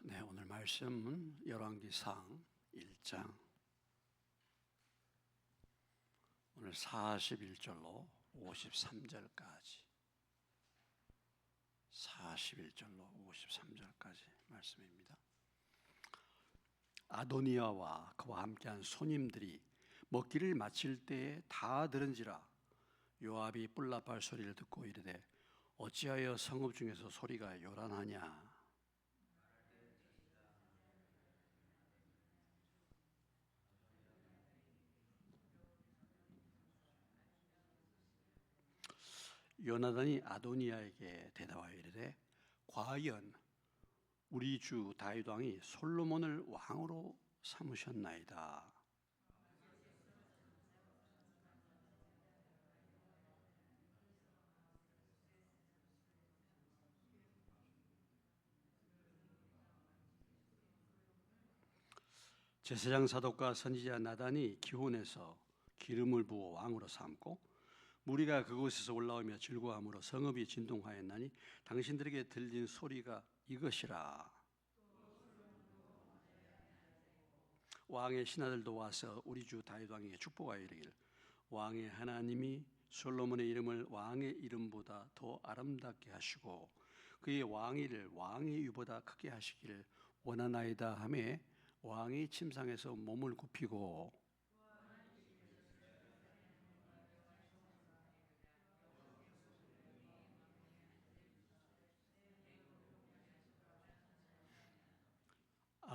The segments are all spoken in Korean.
네, 오늘 말씀은 열왕기상 1장 오늘 41절로 53절까지 말씀입니다. 아도니아와 그와 함께한 손님들이 먹기를 마칠 때에 다 들은지라 요압이 뿔나팔 소리를 듣고 이르되 어찌하여 성읍 중에서 소리가 요란하냐. 요나단이 아도니아에게 대답하여 이르되 과연 우리 주 다윗 왕이 솔로몬을 왕으로 삼으셨나이다. 제사장 사독과 선지자 나단이 기혼해서 기름을 부어 왕으로 삼고 무리가 그곳에서 올라오며 즐거워함으로 성읍이 진동하였나니 당신들에게 들린 소리가 이것이라. 왕의 신하들도 와서 우리 주 다윗 왕에게 축복하여 이르기를 왕의 하나님이 솔로몬의 이름을 왕의 이름보다 더 아름답게 하시고 그의 왕위를 왕의 위보다 크게 하시기를 원하나이다 하며 왕이 침상에서 몸을 굽히고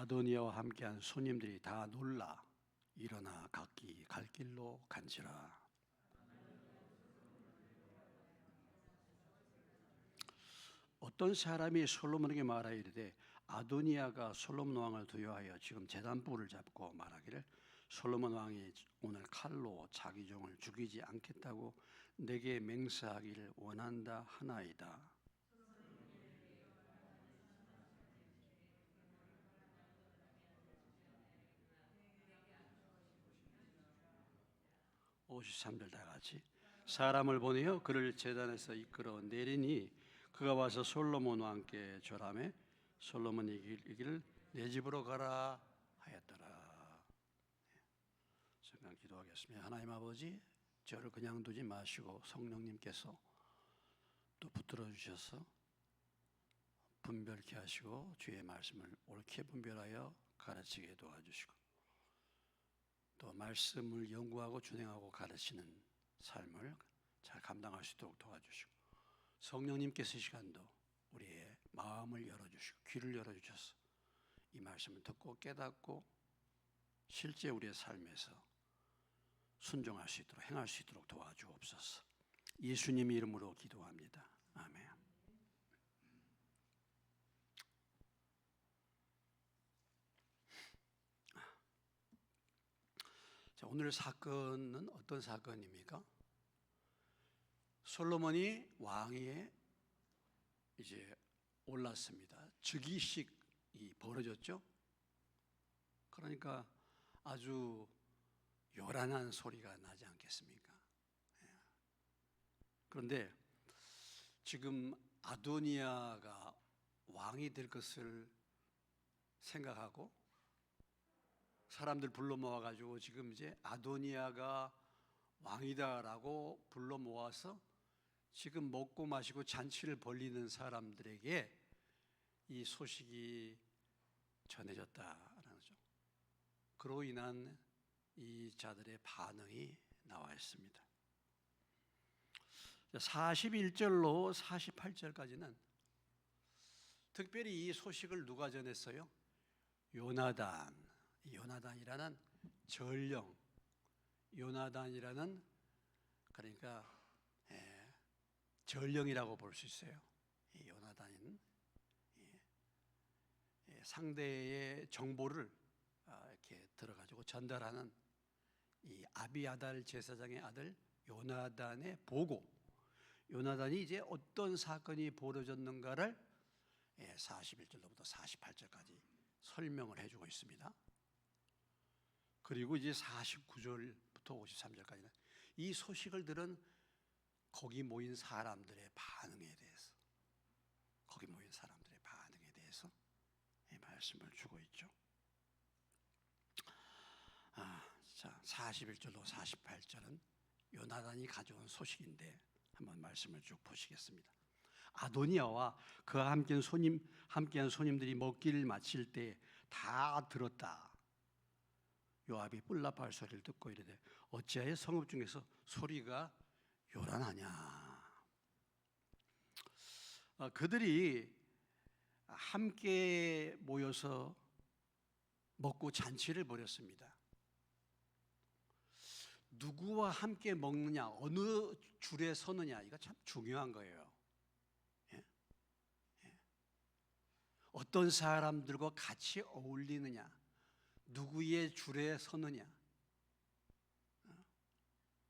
아도니아와 함께한 손님들이 다 놀라 일어나 각기 갈 길로 간지라. 어떤 사람이 솔로몬에게 말하여 이르되 아도니아가 솔로몬 왕을 두려워하여 지금 제단불을 잡고 말하기를 솔로몬 왕이 오늘 칼로 자기 종을 죽이지 않겠다고 내게 맹세하기를 원한다 하나이다. (53절) 다 같이 사람을 보내어 그를 제단에서 이끌어 내리니 그가 와서 솔로몬 왕께 절하매 솔로몬이 이르기를 내 집으로 가라 하였더라. 잠깐 기도하겠습니다. 하나님 아버지, 저를 그냥 두지 마시고 성령님께서 또 붙들어 주셔서 분별케 하시고 주의 말씀을 옳게 분별하여 가르치게 도와주시고 또 말씀을 연구하고 준행하고 가르치는 삶을 잘 감당할 수 있도록 도와주시고 성령님께서 이 시간도 우리의 마음을 열어주시고 귀를 열어주셔서 이 말씀을 듣고 깨닫고 실제 우리의 삶에서 순종할 수 있도록 행할 수 있도록 도와주옵소서. 예수님 이름으로 기도합니다. 아멘. 자, 오늘 사건은 어떤 사건입니까? 솔로몬이 왕위에 이제 올랐습니다. 즉위식이 벌어졌죠. 그러니까 아주 요란한 소리가 나지 않겠습니까? 그런데 지금 아도니아가 왕이 될 것을 생각하고 사람들 불러 모아가지고 지금 이제 아도니아가 왕이다라고 불러 모아서 지금 먹고 마시고 잔치를 벌리는 사람들에게 이 소식이 전해졌다라는 거죠. 그로 인한 이 자들의 반응이 나와 있습니다. 41절로 48절까지는 특별히 이 소식을 누가 전했어요? 요나단이라는 전령, 요나단이라는 그러니까 전령이라고 볼 수 있어요. 이 요나단은 상대의 정보를 이렇게 들어가지고 전달하는 이 아비아달 제사장의 아들 요나단의 보고, 요나단이 이제 어떤 사건이 벌어졌는가를 41절로부터 48절까지 설명을 해주고 있습니다. 그리고 이제 49절부터 53절까지는 이 소식을 들은 거기 모인 사람들의 반응에 대해서 말씀을 주고 있죠. 자, 41절로 48절은 요나단이 가져온 소식인데 한번 말씀을 쭉 보시겠습니다. 아도니아와 그와 함께한 손님들이 먹기를 마칠 때 다 들었다. 요압이 뿔나팔 소리를 듣고 이르되 어찌하여 성읍 중에서 소리가 요란하냐. 그들이 함께 모여서 먹고 잔치를 벌였습니다. 누구와 함께 먹느냐, 어느 줄에 서느냐, 이거 참 중요한 거예요. 어떤 사람들과 같이 어울리느냐, 누구의 줄에 서느냐,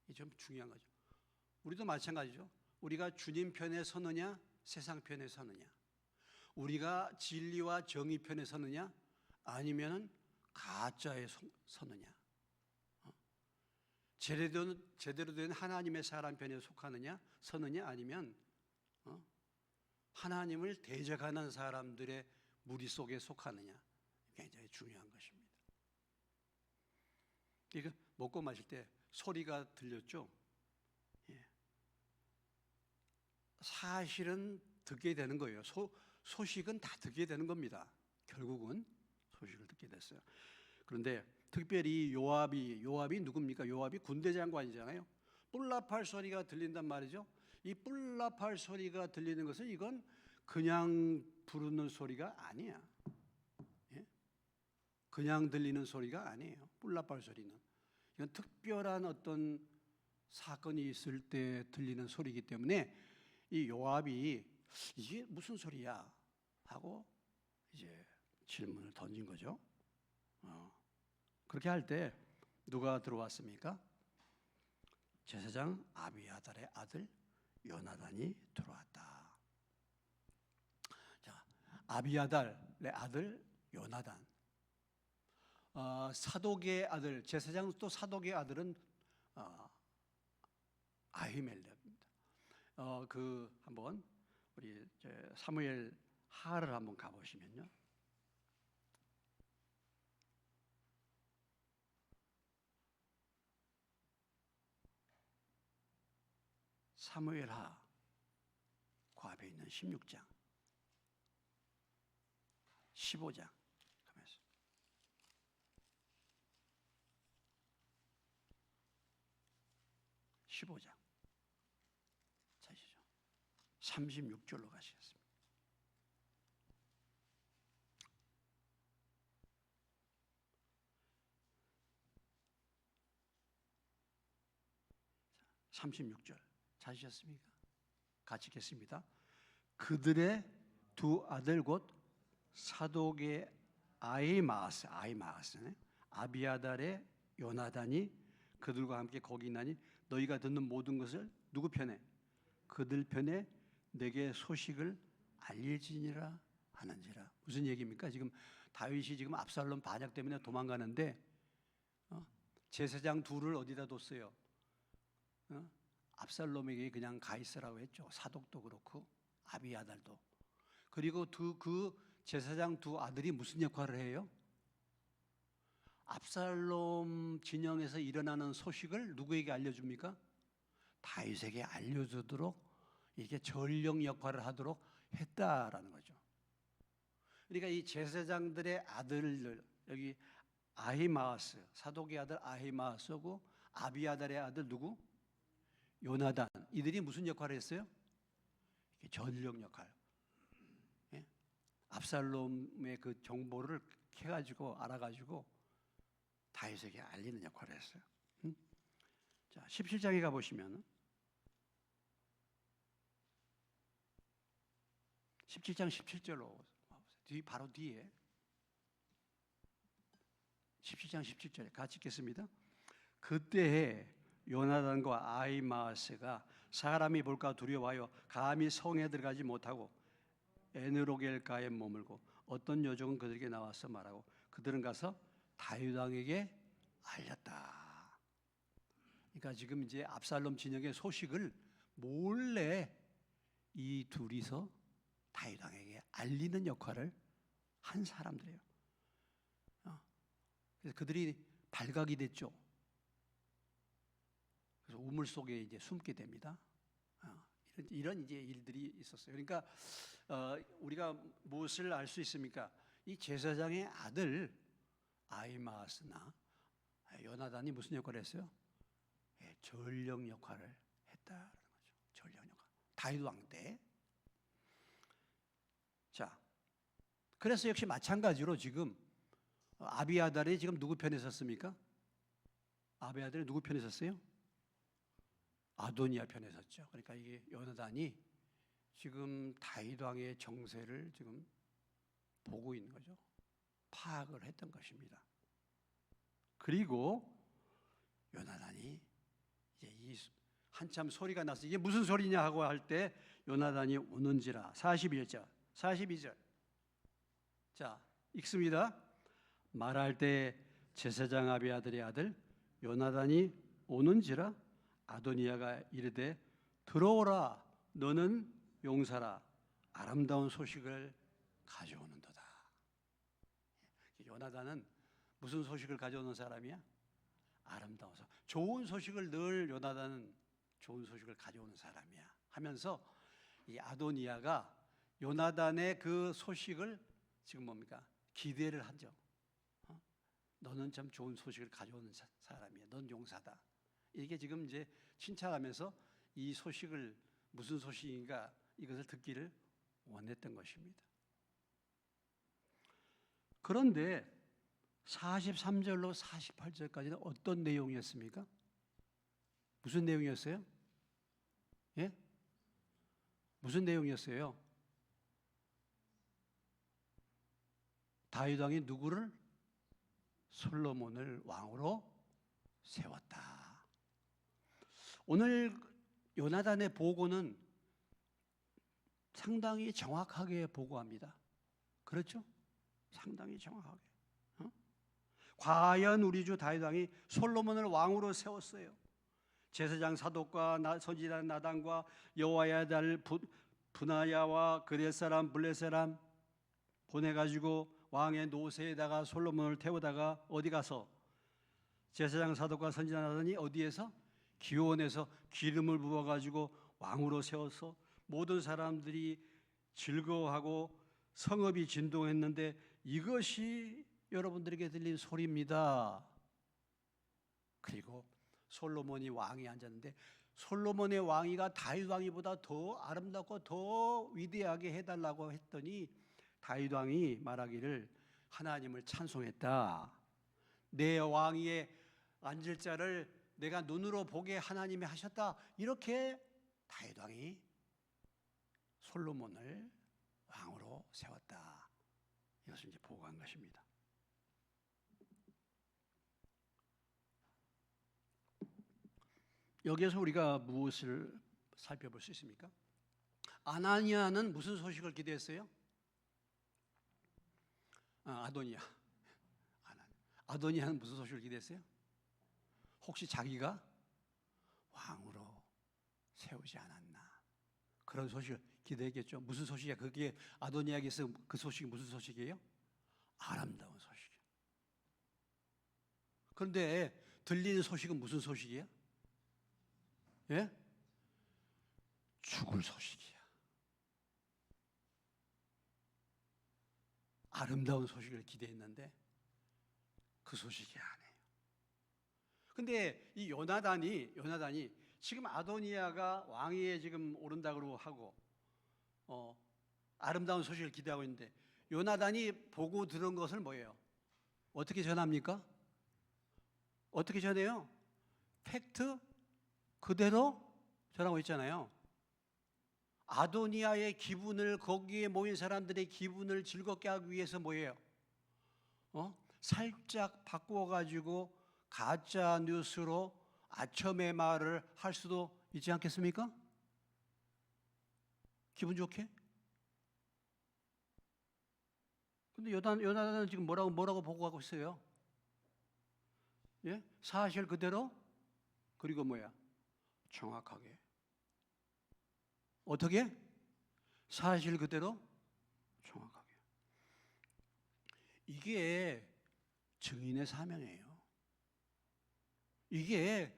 이게 좀 중요한 거죠. 우리도 마찬가지죠. 우리가 주님 편에 서느냐, 세상 편에 서느냐, 우리가 진리와 정의 편에 서느냐, 아니면 가짜에 서느냐, 제대로 된 하나님의 사람 편에 서느냐, 아니면 하나님을 대적하는 사람들의 무리 속에 속하느냐, 굉장히 중요한 것입니다. 그러니까 먹고 마실 때 소리가 들렸죠. 사실은 듣게 되는 거예요. 소식은 다 듣게 되는 겁니다. 결국은 소식을 듣게 됐어요. 그런데 특별히 요압이 누굽니까? 요압이 군대 장관이잖아요. 뿔나팔 소리가 들린단 말이죠. 이 뿔나팔 소리가 들리는 것은 이건 그냥 부르는 소리가 아니야. 그냥 들리는 소리가 아니에요. 뿔나팔 소리는 이건 특별한 어떤 사건이 있을 때 들리는 소리이기 때문에 이 요압이 이게 무슨 소리야 하고 이제 질문을 던진 거죠. 그렇게 할 때 누가 들어왔습니까? 제사장 아비아달의 아들 요나단이 들어왔다. 자, 아비아달의 아들 요나단, 사독의 아들, 제사장 또 사독의 아들은 아히멜렉입니다. 한번 우리 사무엘 하를 한번 가보시면요. 사무엘하 그 앞에 있는 16장, 15장 가면서 15장 찾으시죠. 36절로 가시겠습니다. 자, 36절 찾으셨습니까? 같이 읽겠습니다. 그들의 두 아들 곧 사독의 아히마아스네, 아비아달의 요나단이 그들과 함께 거기 있나니 너희가 듣는 모든 것을 누구 편에? 그들 편에 내게 소식을 알릴지니라 하는지라. 무슨 얘기입니까? 지금 다윗이 지금 압살롬 반역 때문에 도망가는데 제사장 둘을 어디다 뒀어요? 압살롬에게 그냥 가 있으라고 했죠. 사독도 그렇고 아비아달도. 그리고 그 제사장 두 아들이 무슨 역할을 해요? 압살롬 진영에서 일어나는 소식을 누구에게 알려줍니까? 다윗에게 알려주도록 이렇게 전령 역할을 하도록 했다라는 거죠. 그러니까 이 제사장들의 아들들, 여기 아히마아스, 사독의 아들 아히마아스고 아비아달의 아들 누구? 요나단. 이들이 무슨 역할을 했어요? 전령 역할. 압살롬의 그 정보를 캐가지고 알아가지고 다윗에게 알리는 역할을 했어요. 자, 17장에 가보시면 17장 17절로 바로 뒤에 17장 17절에 같이 읽겠습니다. 그때에 요나단과 아히마아스가 사람이 볼까 두려워하여 감히 성에 들어가지 못하고 에느로겔가에 머물고 어떤 여종은 그들에게 나와서 말하고 그들은 가서 다윗 왕에게 알렸다. 그러니까 지금 이제 압살롬 진영의 소식을 몰래 이 둘이서 다윗 왕에게 알리는 역할을 한 사람들이에요. 그래서 그들이 발각이 됐죠. 그래서 우물 속에 이제 숨게 됩니다. 이런 이제 일들이 있었어요. 그러니까 우리가 무엇을 알 수 있습니까? 이 제사장의 아들 아히마아스나 요나단이 무슨 역할을 했어요? 전령 역할을 했다라는 거죠. 전령 역할. 다윗 왕 때. 자, 그래서 역시 마찬가지로 지금 아비아달이 지금 누구 편에 섰습니까? 아비아달이 누구 편에 섰어요? 아도니아 편에 섰죠. 그러니까 이게 요나단이 지금 다윗 왕의 정세를 지금 보고 있는 거죠. 파악을 했던 것입니다. 그리고 요나단이 이제 이 한참 소리가 나서 이게 무슨 소리냐 하고 할 때 요나단이 우는지라. 42절. 자, 읽습니다. 말할 때 제사장 아비아들의 아들 요나단이 오는지라. 아도니아가 이르되 들어오라, 너는 용사라, 아름다운 소식을 가져오는도다. 요나단은 무슨 소식을 가져오는 사람이야? 아름다운 소식. 좋은 소식을 늘 요나단은 좋은 소식을 가져오는 사람이야 하면서 이 아도니아가 요나단의 그 소식을 지금 뭡니까? 기대를 하죠. 너는 참 좋은 소식을 가져오는 사람이야. 넌 용사다. 이게 지금 이제 칭찬하면서 이 소식을 무슨 소식인가 이것을 듣기를 원했던 것입니다. 그런데 43절로 48절까지는 어떤 내용이었습니까? 무슨 내용이었어요? 예? 무슨 내용이었어요? 다윗 왕이 누구를? 솔로몬을 왕으로 세웠다. 오늘 요나단의 보고는 상당히 정확하게 보고합니다. 그렇죠? 상당히 정확하게. 과연 우리 주 다윗 왕이 솔로몬을 왕으로 세웠어요. 제사장 사독과 선지자 나단과 여호와의 아들 분하야와 그렛 사람 블렛 사람 보내가지고 왕의 노새에다가 솔로몬을 태우다가 어디 가서 제사장 사독과 선지자 나단이 어디에서? 기온에서 기름을 부어가지고 왕으로 세워서 모든 사람들이 즐거워하고 성읍이 진동했는데 이것이 여러분들에게 들린 소리입니다. 그리고 솔로몬이 왕이 앉았는데 솔로몬의 왕위가 다윗 왕위보다 더 아름답고 더 위대하게 해달라고 했더니 다윗 왕이 말하기를 하나님을 찬송했다. 내 왕위에 앉을 자를 내가 눈으로 보게 하나님이 하셨다. 이렇게 다윗 왕이 솔로몬을 왕으로 세웠다. 이것을 이제 보고한 것입니다. 여기에서 우리가 무엇을 살펴볼 수 있습니까? 아나니아는 무슨 소식을 기대했어요? 아도니아. 아도니아는 무슨 소식을 기대했어요? 혹시 자기가 왕으로 세우지 않았나? 그런 소식을 기대했겠죠. 무슨 소식이야? 그게 아도니아에게서 그 소식이 무슨 소식이에요? 아름다운 소식이에요. 그런데 들리는 소식은 무슨 소식이야? 예? 죽을 소식이야. 아름다운 소식을 기대했는데 그 소식이 아니에요. 근데 이 요나단이 지금 아도니아가 왕위에 지금 오른다고 하고 아름다운 소식을 기대하고 있는데 요나단이 보고 들은 것을 뭐예요? 어떻게 전합니까? 어떻게 전해요? 팩트 그대로 전하고 있잖아요. 아도니아의 기분을, 거기에 모인 사람들의 기분을 즐겁게 하기 위해서 뭐예요? 살짝 바꾸어가지고 가짜 뉴스로 아첨의 말을 할 수도 있지 않겠습니까? 기분 좋게? 근데 요나단은 지금 뭐라고 보고하고 있어요? 예? 사실 그대로, 그리고 뭐야? 정확하게. 어떻게? 사실 그대로 정확하게. 이게 증인의 사명이에요. 이게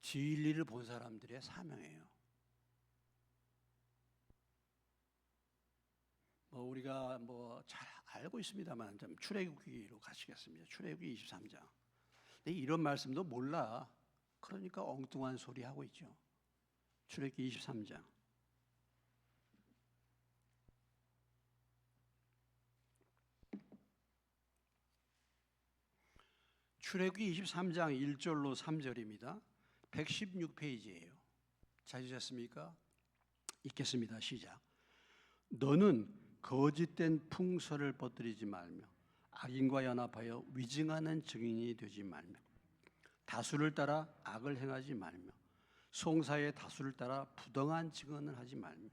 진리를 본 사람들의 사명이에요. 우리가 잘 알고 있습니다만 좀 출애굽기로 가시겠습니다. 출애굽기 23장. 근데 이런 말씀도 몰라. 그러니까 엉뚱한 소리 하고 있죠. 출애굽기 23장. 출애굽기 23장 1절로 3절입니다. 116페이지예요. 찾으셨습니까? 읽겠습니다. 시작. 너는 거짓된 풍설을 퍼뜨리지 말며 악인과 연합하여 위증하는 증인이 되지 말며 다수를 따라 악을 행하지 말며 송사의 다수를 따라 부당한 증언을 하지 말며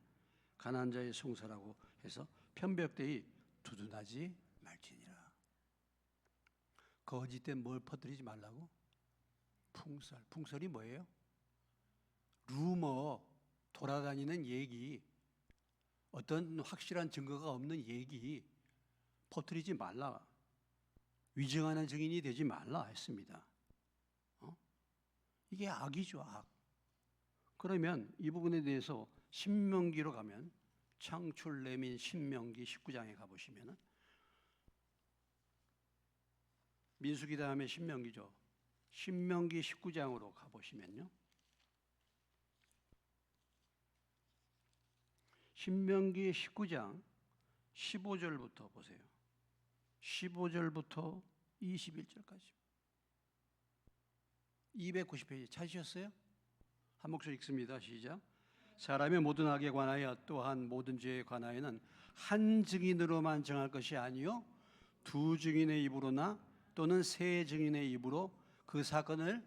가난한 자의 송사라고 해서 편벽되이 두둔하지 말지니라. 거짓된 뭘 퍼뜨리지 말라고? 풍설. 풍설이 뭐예요? 루머, 돌아다니는 얘기, 어떤 확실한 증거가 없는 얘기 퍼뜨리지 말라. 위증하는 증인이 되지 말라 했습니다. 이게 악이죠, 악. 그러면 이 부분에 대해서 신명기로 가면 창출 내민 신명기 19장에 가보시면 민수기 다음에 신명기죠. 신명기 19장으로 가보시면요. 신명기 19장 15절부터 보세요. 15절부터 21절까지. 290페이지 찾으셨어요? 한 목소리 읽습니다. 시작. 사람의 모든 악에 관하여 또한 모든 죄에 관하여는 한 증인으로만 정할 것이 아니요 두 증인의 입으로나 또는 세 증인의 입으로 그 사건을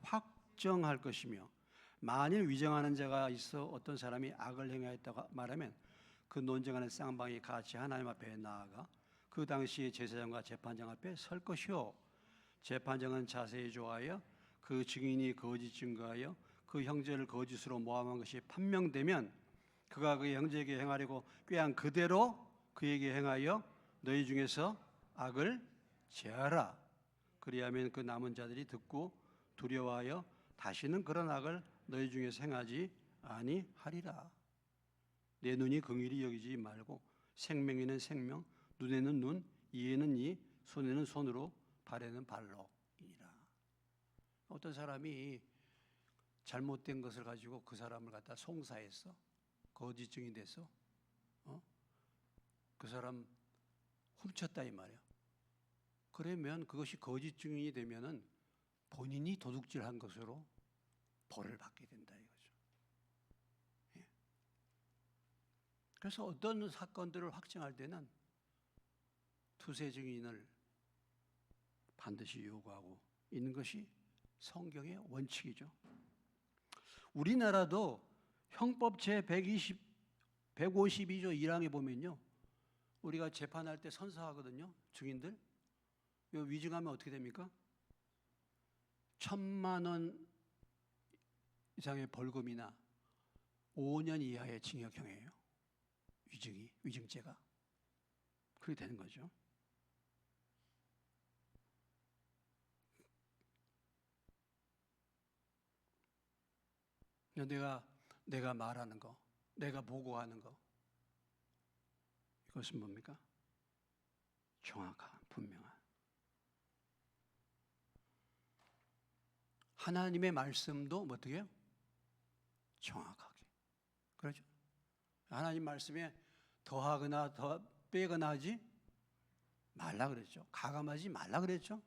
확정할 것이며 만일 위정하는 자가 있어 어떤 사람이 악을 행하였다고 말하면 그 논쟁하는 쌍방이 같이 하나님 앞에 나아가 그 당시에 제사장과 재판장 앞에 설 것이요 재판장은 자세히 조하여 그 증인이 거짓 증거하여 그 형제를 거짓으로 모함한 것이 판명되면 그가 그 형제에게 행하려고 꾀한 그대로 그에게 행하여 너희 중에서 악을 제하라. 그리하면 그 남은 자들이 듣고 두려워하여 다시는 그런 악을 너희 중에서 행하지 아니하리라. 내 눈이 긍휼히 여기지 말고 생명에는 생명, 눈에는 눈, 이에는 이, 손에는 손으로, 발에는 발로이니라. 어떤 사람이 잘못된 것을 가지고 그 사람을 갖다 송사했어, 거짓 증인 됐어, 그 사람 훔쳤다 이 말이야. 그러면 그것이 거짓 증인이 되면은 본인이 도둑질한 것으로 벌을 받게 된다 이거죠. 예. 그래서 어떤 사건들을 확정할 때는 투세 증인을 반드시 요구하고 있는 것이 성경의 원칙이죠. 우리나라도 형법 제 152조 1항에 보면요, 우리가 재판할 때 선서하거든요. 증인들 위증하면 어떻게 됩니까? 1,000만 원 이상의 벌금이나 5년 이하의 징역형이에요. 위증죄가 그렇게 되는 거죠. 내가 말하는 거, 내가 보고하는 거, 이것은 뭡니까? 정확한, 분명한 하나님의 말씀도 어떻게 해요? 정확하게. 그렇죠? 하나님 말씀에 더하거나 더 빼거나 하지 말라 그랬죠. 가감하지 말라 그랬죠.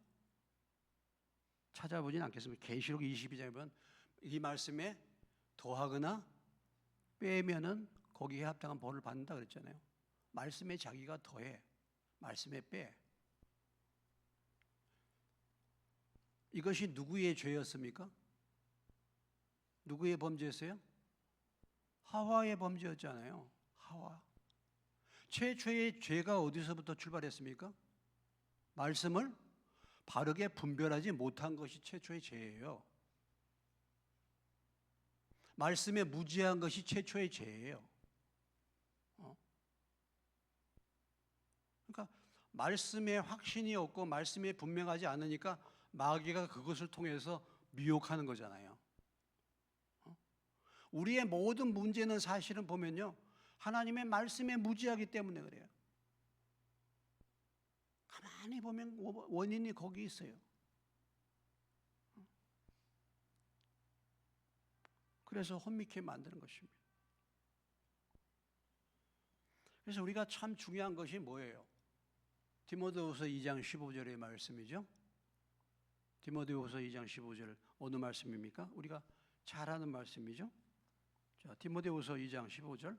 찾아보진 않겠습니다. 계시록 22장에 보면 이 말씀에 더하거나 빼면은 거기에 합당한 벌을 받는다 그랬잖아요. 말씀에 자기가 더해, 말씀에 빼. 이것이 누구의 죄였습니까? 누구의 범죄였어요? 하와의 범죄였잖아요. 하와. 최초의 죄가 어디서부터 출발했습니까? 말씀을 바르게 분별하지 못한 것이 최초의 죄예요. 말씀에 무지한 것이 최초의 죄예요. 그러니까 말씀에 확신이 없고 말씀에 분명하지 않으니까 마귀가 그것을 통해서 미혹하는 거잖아요. 우리의 모든 문제는 사실은 보면요, 하나님의 말씀에 무지하기 때문에 그래요. 가만히 보면 원인이 거기 있어요. 그래서 혼미케 만드는 것입니다. 그래서 우리가 참 중요한 것이 뭐예요? 디모데후서 2장 15절의 말씀이죠. 디모데후서 2장 15절 어느 말씀입니까? 우리가 잘 아는 말씀이죠. 자, 디모데후서 2장 15절.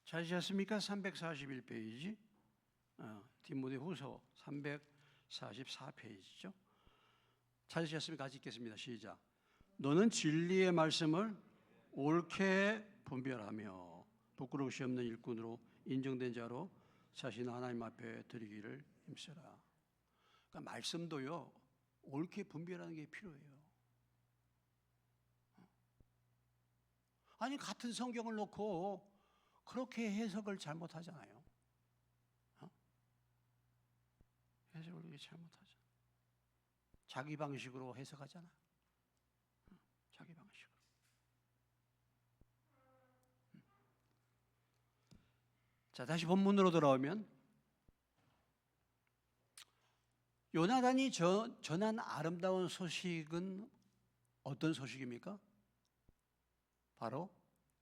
찾으셨습니까? 341페이지. 디모데후서 344페이지죠. 찾으셨습니까? 같이 읽겠습니다. 시작. 너는 진리의 말씀을 옳게 분별하며 부끄러우시 없는 일꾼으로 인정된 자로 자신 하나님 앞에 드리기를 힘써라. 그러니까 말씀도요, 옳게 분별하는 게 필요해요. 아니, 같은 성경을 놓고 그렇게 해석을 잘못하잖아요. 해석을 잘못하잖아. 자기 방식으로 해석하잖아. 자기 방식으로. 자, 다시 본문으로 돌아오면 요나단이 전한 아름다운 소식은 어떤 소식입니까? 바로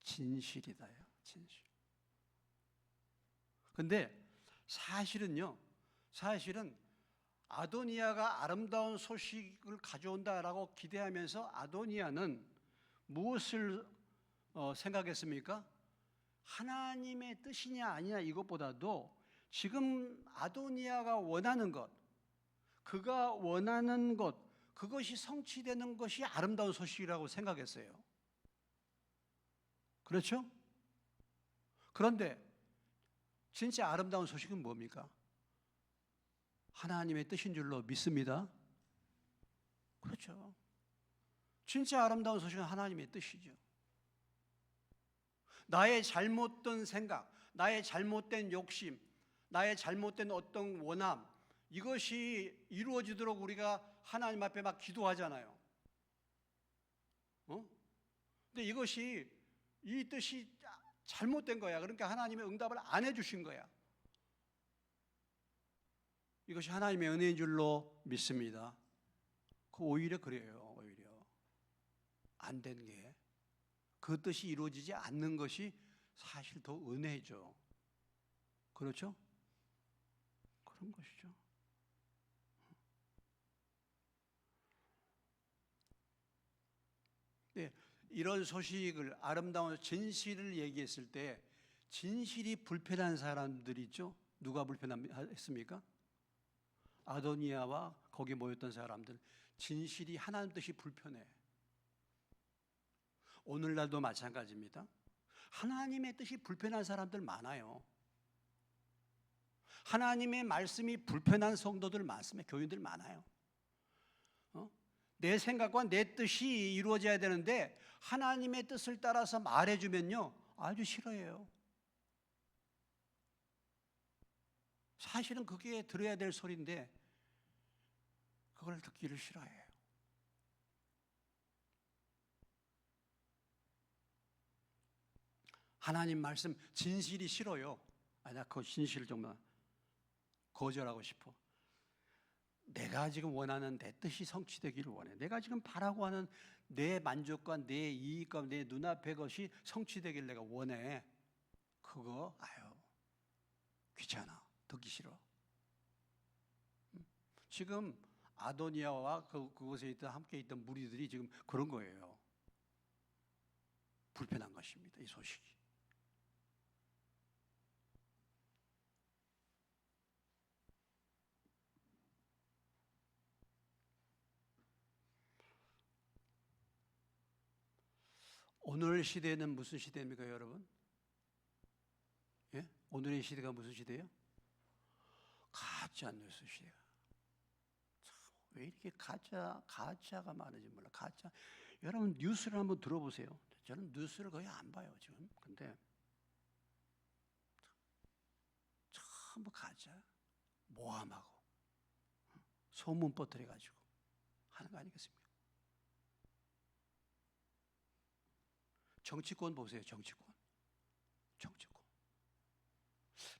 진실이다요. 진실. 근데 사실은 아도니아가 아름다운 소식을 가져온다라고 기대하면서 아도니아는 무엇을 생각했습니까? 하나님의 뜻이냐 아니냐 이것보다도 지금 아도니아가 원하는 것, 그가 원하는 것, 그것이 성취되는 것이 아름다운 소식이라고 생각했어요. 그렇죠? 그런데 진짜 아름다운 소식은 뭡니까? 하나님의 뜻인 줄로 믿습니다. 그렇죠. 진짜 아름다운 소식은 하나님의 뜻이죠. 나의 잘못된 생각, 나의 잘못된 욕심, 나의 잘못된 어떤 원함, 이것이 이루어지도록 우리가 하나님 앞에 막 기도하잖아요. 근데 이 뜻이 잘못된 거야. 그러니까 하나님의 응답을 안 해주신 거야. 이것이 하나님의 은혜인 줄로 믿습니다. 오히려 그래요. 오히려 안 된 게, 그 뜻이 이루어지지 않는 것이 사실 더 은혜죠. 그렇죠? 그런 것이죠. 네, 이런 소식을, 아름다운 진실을 얘기했을 때 진실이 불편한 사람들이 있죠. 누가 불편했습니까? 아도니아와 거기 모였던 사람들, 진실이 하나님 뜻이 불편해. 오늘날도 마찬가지입니다. 하나님의 뜻이 불편한 사람들 많아요. 하나님의 말씀이 불편한 성도들 많습니다. 교인들 많아요. 내 생각과 내 뜻이 이루어져야 되는데 하나님의 뜻을 따라서 말해주면요, 아주 싫어해요. 사실은 그게 들어야 될 소리인데 그걸 듣기를 싫어해요. 하나님 말씀 진실이 싫어요. 나 그 진실을 정말 거절하고 싶어. 내가 지금 원하는 내 뜻이 성취되기를 원해. 내가 지금 바라고 하는 내 만족과 내 이익과 내 눈앞의 것이 성취되기를 내가 원해. 그거 귀찮아. 듣기 싫어. 지금 아도니아와 그곳에 함께 있던 무리들이 지금 그런 거예요. 불편한 것입니다. 이 소식이. 오늘 시대는 무슨 시대입니까, 여러분? 예? 오늘의 시대가 무슨 시대예요? 가짜뉴스 시대야. 왜 이렇게 가짜가 많은지 몰라. 가짜. 여러분 뉴스를 한번 들어보세요. 저는 뉴스를 거의 안 봐요 지금. 근데 전부 가짜, 모함하고 소문 퍼뜨려 가지고 하는 거 아니겠습니까? 정치권 보세요.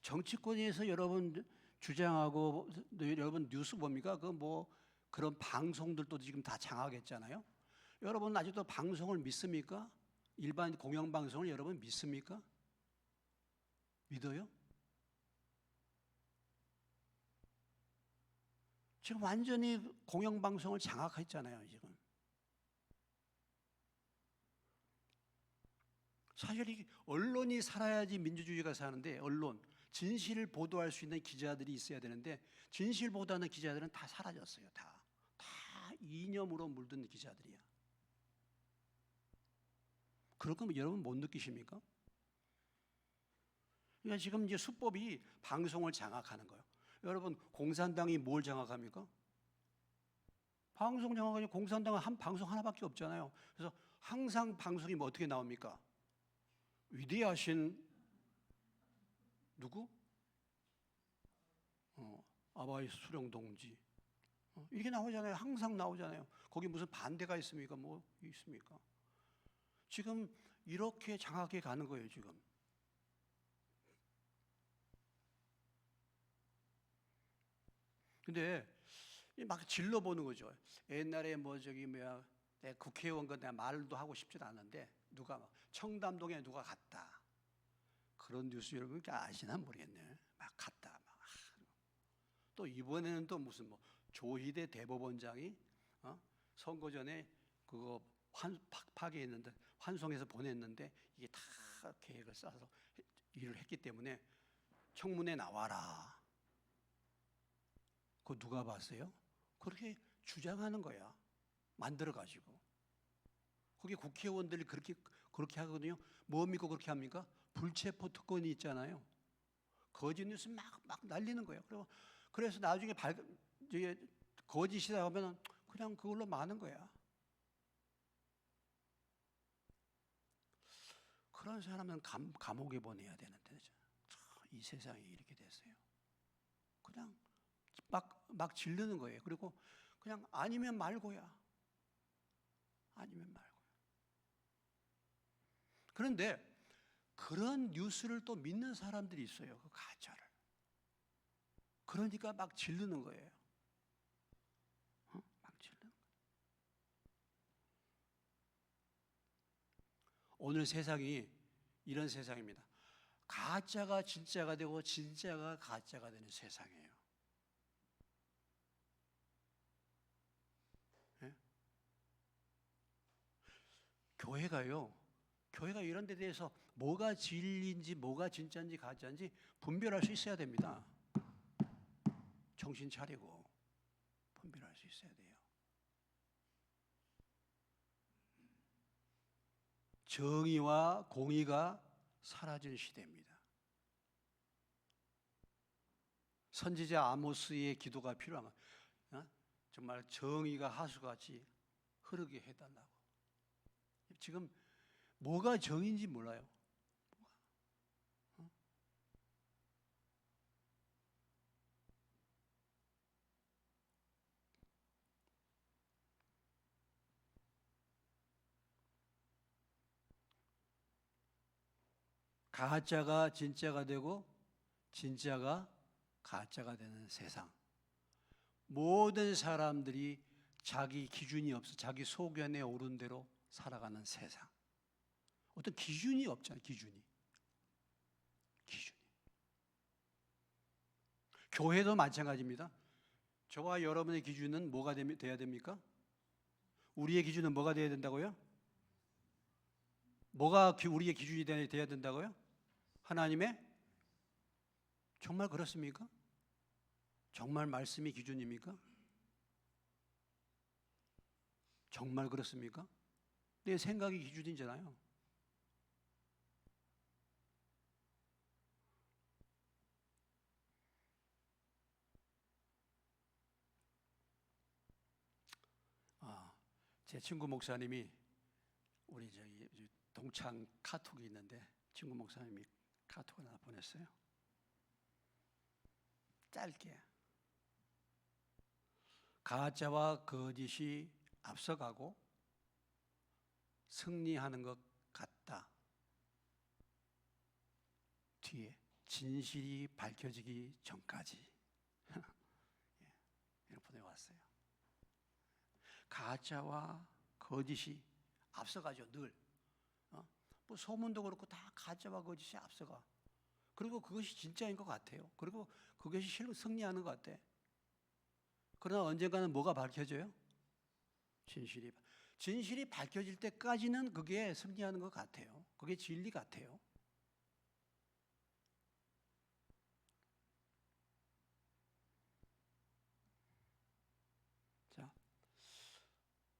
정치권에서 여러분 주장하고 여러분 뉴스 봅니까? 그 뭐 그런 방송들도 지금 다 장악했잖아요. 여러분 아직도 방송을 믿습니까? 일반 공영방송을 여러분 믿습니까? 믿어요? 지금 완전히 공영방송을 장악했잖아요, 지금. 사실 이 언론이 살아야지 민주주의가 사는데, 언론, 진실을 보도할 수 있는 기자들이 있어야 되는데, 진실 보도하는 기자들은 다 사라졌어요. 다 이념으로 물든 기자들이야. 그럴 거면 여러분 못 느끼십니까? 그러니까 지금 이제 수법이 방송을 장악하는 거예요. 여러분 공산당이 뭘 장악합니까? 방송 장악하니 공산당은 한 방송 하나밖에 없잖아요. 그래서 항상 방송이 뭐 어떻게 나옵니까? 위대하신 누구? 아바이 수령 동지. 이렇게 나오잖아요. 항상 나오잖아요. 거기 무슨 반대가 있습니까? 뭐 있습니까? 지금 이렇게 장악해 가는 거예요, 지금. 근데 막 질러보는 거죠. 옛날에 뭐 저기 뭐야, 내 국회의원 거 내가 말도 하고 싶진 않은데 누가 막 청담동에 누가 갔다. 그런 뉴스 여러분 아시나 모르겠네. 막 갔다. 막. 또 이번에는 또 무슨 뭐 조희대 대법원장이 선거 전에 그거 파기했는데 환송해서 보냈는데 이게 다 계획을 짜서 일을 했기 때문에 청문회 나와라. 그거 누가 봤어요? 그렇게 주장하는 거야. 만들어 가지고. 거기 국회의원들이 그렇게 하거든요. 뭐 믿고 그렇게 합니까? 불체포 특권이 있잖아요. 거짓 뉴스 막 날리는 거예요. 그래서 나중에 거짓이다 하면 그냥 그걸로 마는 거야. 그런 사람은 감옥에 보내야 되는데 이 세상이 이렇게 됐어요. 그냥 막 질르는 거예요. 그리고 그냥 아니면 말고야. 아니면 말고야. 그런데 그런 뉴스를 또 믿는 사람들이 있어요. 그 가짜를. 그러니까 막 질르는 거예요. 막 질르는 거예요. 오늘 세상이 이런 세상입니다. 가짜가 진짜가 되고 진짜가 가짜가 되는 세상이에요. 네? 교회가 이런 데 대해서 뭐가 진리인지 뭐가 진짜인지 가짜인지 분별할 수 있어야 됩니다. 정신 차리고 분별할 수 있어야 돼요. 정의와 공의가 사라진 시대입니다. 선지자 아모스의 기도가 필요한 거예요. 정말 정의가 하수같이 흐르게 해달라고. 지금 뭐가 정의인지 몰라요. 가짜가 진짜가 되고 진짜가 가짜가 되는 세상. 모든 사람들이 자기 기준이 없어 자기 소견에 오른 대로 살아가는 세상. 어떤 기준이 없잖아요. 기준이. 교회도 마찬가지입니다. 저와 여러분의 기준은 뭐가 돼야 됩니까? 우리의 기준은 뭐가 돼야 된다고요? 뭐가 우리의 기준이 돼야 된다고요? 하나님의? 정말 그렇습니까? 정말 말씀이 기준입니까? 정말 그렇습니까? 내 생각이 기준이잖아요. 제 친구 목사님이 우리 저기 동창 카톡이 있는데 친구 목사님이 카톡을 하나 보냈어요. 짧게 가짜와 거짓이 앞서가고 승리하는 것 같다. 뒤에 진실이 밝혀지기 전까지 이렇게 보내왔어요. 가짜와 거짓이 앞서가죠. 늘 뭐 소문도 그렇고 다 가짜와 거짓이 앞서가. 그리고 그것이 진짜인 것 같아요. 그리고 그것이 실로 승리하는 것 같아. 그러나 언젠가는 뭐가 밝혀져요? 진실이 밝혀질 때까지는 그게 승리하는 것 같아요. 그게 진리 같아요. 자,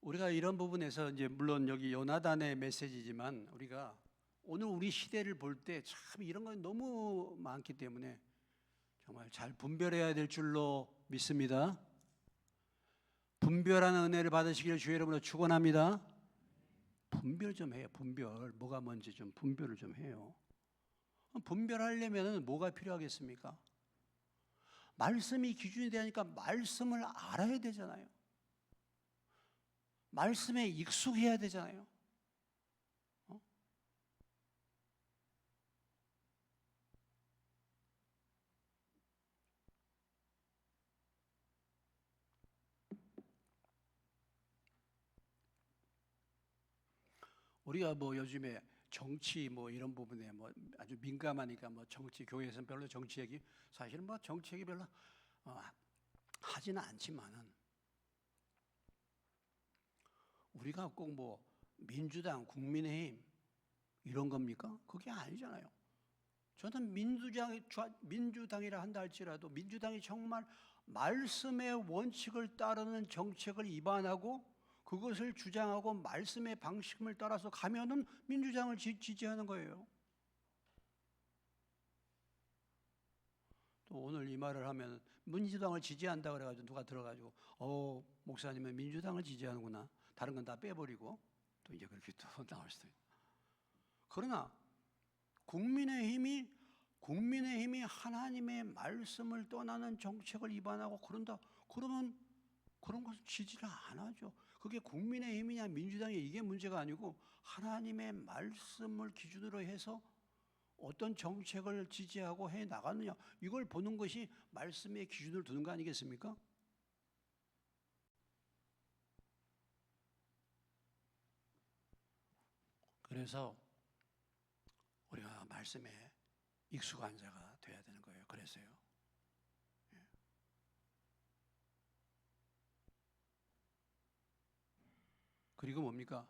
우리가 이런 부분에서 이제 물론 여기 요나단의 메시지지만 우리가 오늘 우리 시대를 볼 때 참 이런 건 너무 많기 때문에 정말 잘 분별해야 될 줄로 믿습니다. 분별하는 은혜를 받으시기를 주의 이름으로 축원합니다. 분별 좀 해요. 분별. 뭐가 뭔지 좀 분별을 좀 해요. 분별하려면 뭐가 필요하겠습니까? 말씀이 기준이 되니까 말씀을 알아야 되잖아요. 말씀에 익숙해야 되잖아요. 우리가 뭐 요즘에 정치 뭐 이런 부분에 뭐 아주 민감하니까 뭐 정치 교회에서는 별로 정치 얘기 사실은 뭐 정치 얘기 별로 하지는 않지만은 우리가 꼭 뭐 민주당, 국민의힘 이런 겁니까? 그게 아니잖아요. 저는 민주당이라 한다 할지라도 민주당이 정말 말씀의 원칙을 따르는 정책을 입안하고 그것을 주장하고 말씀의 방식을 따라서 가면은 민주당을 지지하는 거예요. 또 오늘 이 말을 하면 민주당을 지지한다 그래가지고 누가 들어가지고 목사님은 민주당을 지지하는구나. 다른 건 다 빼버리고 또 이제 그렇게 또 나올 수도 있어요. 그러나 국민의힘이 하나님의 말씀을 떠나는 정책을 입안하고 그런다. 그러면 그런 것을 지지를 안 하죠. 그게 국민의힘이냐 민주당이 이게 문제가 아니고 하나님의 말씀을 기준으로 해서 어떤 정책을 지지하고 해 나가느냐 이걸 보는 것이 말씀의 기준을 두는 거 아니겠습니까? 그래서 우리가 말씀에 익숙한 자가 돼야 되는 거예요. 그래서요. 그리고 뭡니까?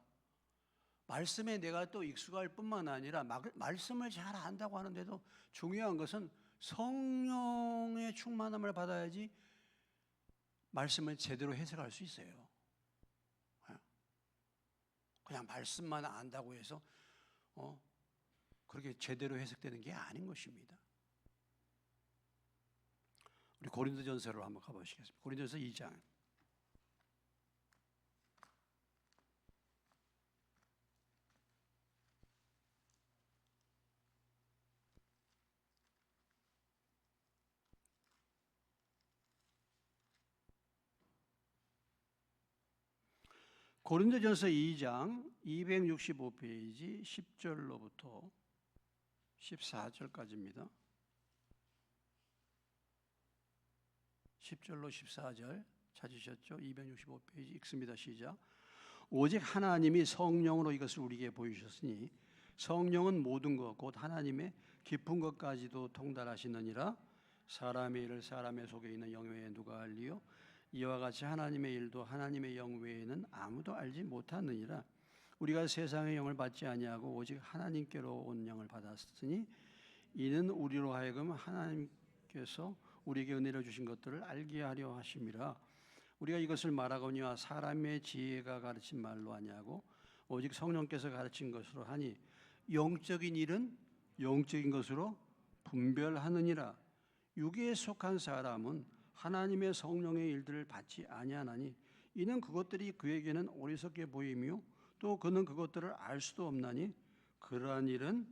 말씀에 내가 또 익숙할 뿐만 아니라 말씀을 잘 안다고 하는데도 중요한 것은 성령의 충만함을 받아야지 말씀을 제대로 해석할 수 있어요. 그냥 말씀만 안다고 해서 그렇게 제대로 해석되는 게 아닌 것입니다. 우리 고린도전서로 한번 가보시겠습니다. 고린도전서 2장. 고린도전서 2장 265페이지 10절로부터 14절까지입니다. 10절로 14절 찾으셨죠? 265페이지 읽습니다. 시작. 오직 하나님이 성령으로 이것을 우리에게 보이셨으니 성령은 모든 것 곧 하나님의 깊은 것까지도 통달하시느니라. 사람의 일을 사람의 속에 있는 영 외에 누가 알리요? 이와 같이 하나님의 일도 하나님의 영 외에는 아무도 알지 못하느니라. 우리가 세상의 영을 받지 아니하고 오직 하나님께로 온 영을 받았으니 이는 우리로 하여금 하나님께서 우리에게 은혜를 주신 것들을 알게 하려 하심이라. 우리가 이것을 말하거니와 사람의 지혜가 가르친 말로 하냐고 오직 성령께서 가르친 것으로 하니 영적인 일은 영적인 것으로 분별하느니라. 육에 속한 사람은 하나님의 성령의 일들을 받지 아니하나니 이는 그것들이 그에게는 어리석게 보이며 또 그는 그것들을 알 수도 없나니 그러한 일은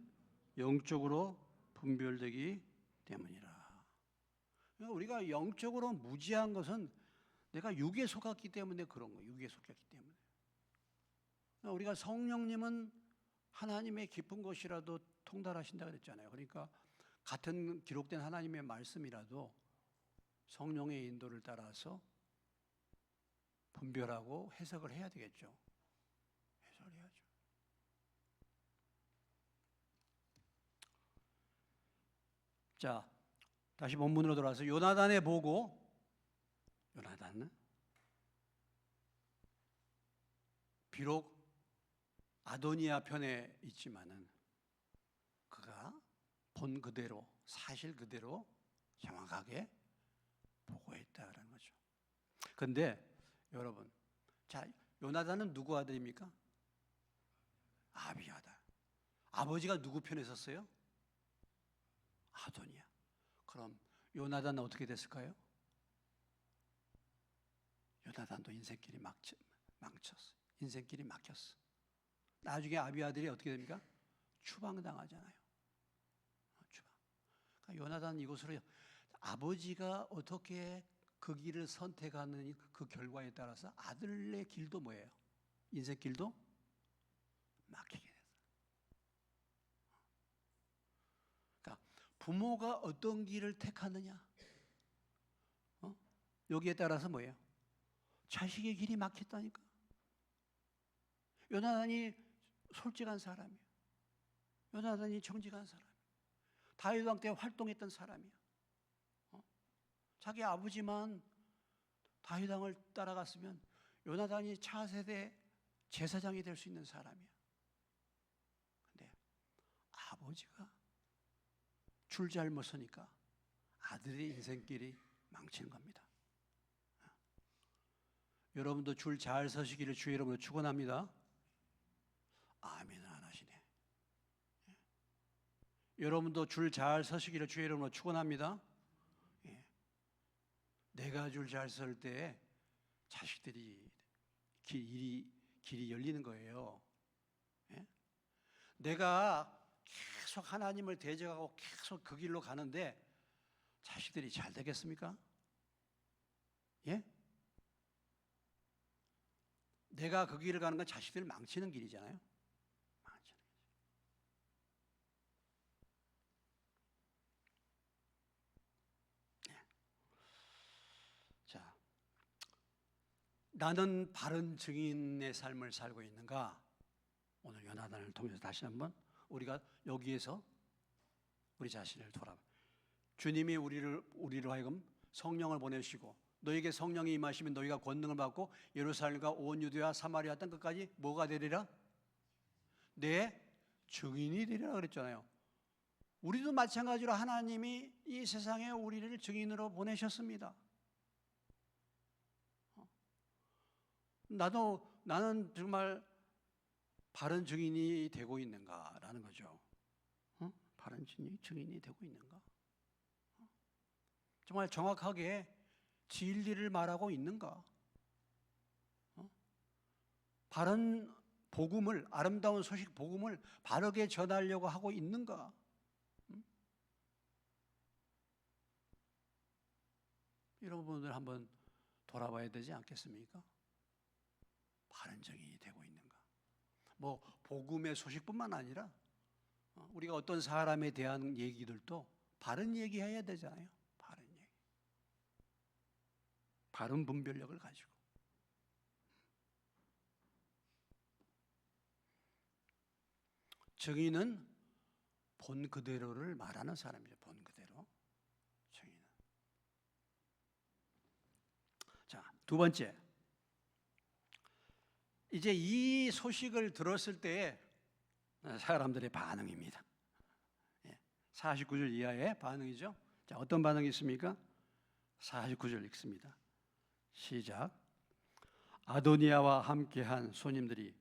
영적으로 분별되기 때문이라. 그러니까 우리가 영적으로 무지한 것은 내가 육에 속았기 때문에 그런 거예요. 육에 속았기 때문에. 그러니까 우리가 성령님은 하나님의 깊은 것이라도 통달하신다 그랬잖아요. 그러니까 같은 기록된 하나님의 말씀이라도 성령의 인도를 따라서 분별하고 해석을 해야 되겠죠. 해석을 해야죠. 자, 다시 본문으로 돌아와서 요나단의 보고, 요나단은 비록 아도니아 편에 있지만은 그가 본 그대로, 사실 그대로 정확하게 보고했다라는 거죠. 그런데 여러분, 자, 요나단은 누구 아들입니까? 아비아달. 아버지가 누구 편에 섰어요? 아도니아. 그럼 요나단은 어떻게 됐을까요? 요나단도 인생길이 망쳤어. 인생길이 막혔어. 나중에 아비아들이 어떻게 됩니까? 추방당하잖아요. 추방. 그러니까 요나단 이곳으로 아버지가 어떻게 그 길을 선택하는 그 결과에 따라서 아들의 길도 뭐예요? 인생길도 막히게 됐어요. 그러니까 부모가 어떤 길을 택하느냐, 여기에 따라서 뭐예요? 자식의 길이 막혔다니까. 요나단이 솔직한 사람이에요. 요나단이 정직한 사람이에요. 다윗 왕 때 활동했던 사람이에요. 자기 아버지만 다윗 왕을 따라갔으면 요나단이 차세대 제사장이 될 수 있는 사람이야. 근데 아버지가 줄 잘못 서니까 아들의 인생길이 망치는 겁니다. 여러분도 줄 잘 서시기를 주의 이름으로 축원합니다. 아멘을 안 하시네. 여러분도 줄 잘 서시기를 주의 이름으로 축원합니다. 내가 줄 잘 설 때 자식들이 길이 열리는 거예요. 내가 계속 하나님을 대적하고 계속 그 길로 가는데 자식들이 잘 되겠습니까? 예? 내가 그 길을 가는 건 자식들을 망치는 길이잖아요. 망치는 길이죠. 자, 나는 바른 증인의 삶을 살고 있는가? 오늘 요나단을 통해서 다시 한번 우리가 여기에서 우리 자신을 돌아봐. 주님이 우리로 하여금 성령을 보내시고 너에게 성령이 임하시면 너희가 권능을 받고 예루살렘과 온 유대와 사마리아 땅 끝까지 뭐가 되리라? 내 증인이 되리라 그랬잖아요. 우리도 마찬가지로 하나님이 이 세상에 우리를 증인으로 보내셨습니다. 나는 정말 바른 증인이 되고 있는가라는 거죠. 바른 증인이 되고 있는가? 정말 정확하게 진리를 말하고 있는가? 바른 복음을, 아름다운 소식 복음을 바르게 전하려고 하고 있는가? 여러분들 한번 돌아봐야 되지 않겠습니까? 바른 증인이 되고 있는가? 뭐 복음의 소식뿐만 아니라 우리가 어떤 사람에 대한 얘기들도 바른 얘기해야 되잖아요. 바른 얘기. 바른 분별력을 가지고. 증인은 본 그대로를 말하는 사람이죠. 본 그대로. 증인은. 자, 두 번째. 이제 이 소식을 들었을 때의 사람들의 반응입니다. 49절 이하의 반응이죠. 자, 어떤 반응이 있습니까? 49절 읽습니다. 시작. 아도니아와 함께한 손님들이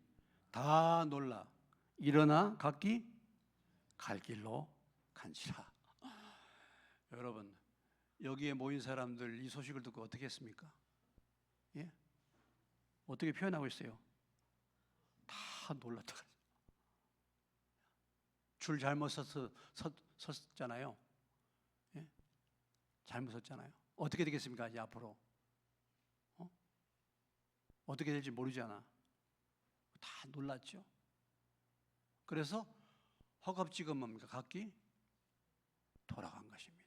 다 놀라 일어나 각기 갈 길로 간지라. 여러분, 여기에 모인 사람들 이 소식을 듣고 어떻게 했습니까? 예? 어떻게 표현하고 있어요? 다 놀랐다. 줄 잘못 섰잖아요. 예? 잘못 섰잖아요. 어떻게 되겠습니까? 이제 앞으로 어떻게 될지 모르잖아. 다 놀랐죠. 그래서 허겁지겁 뭡니까? 각기 돌아간 것입니다.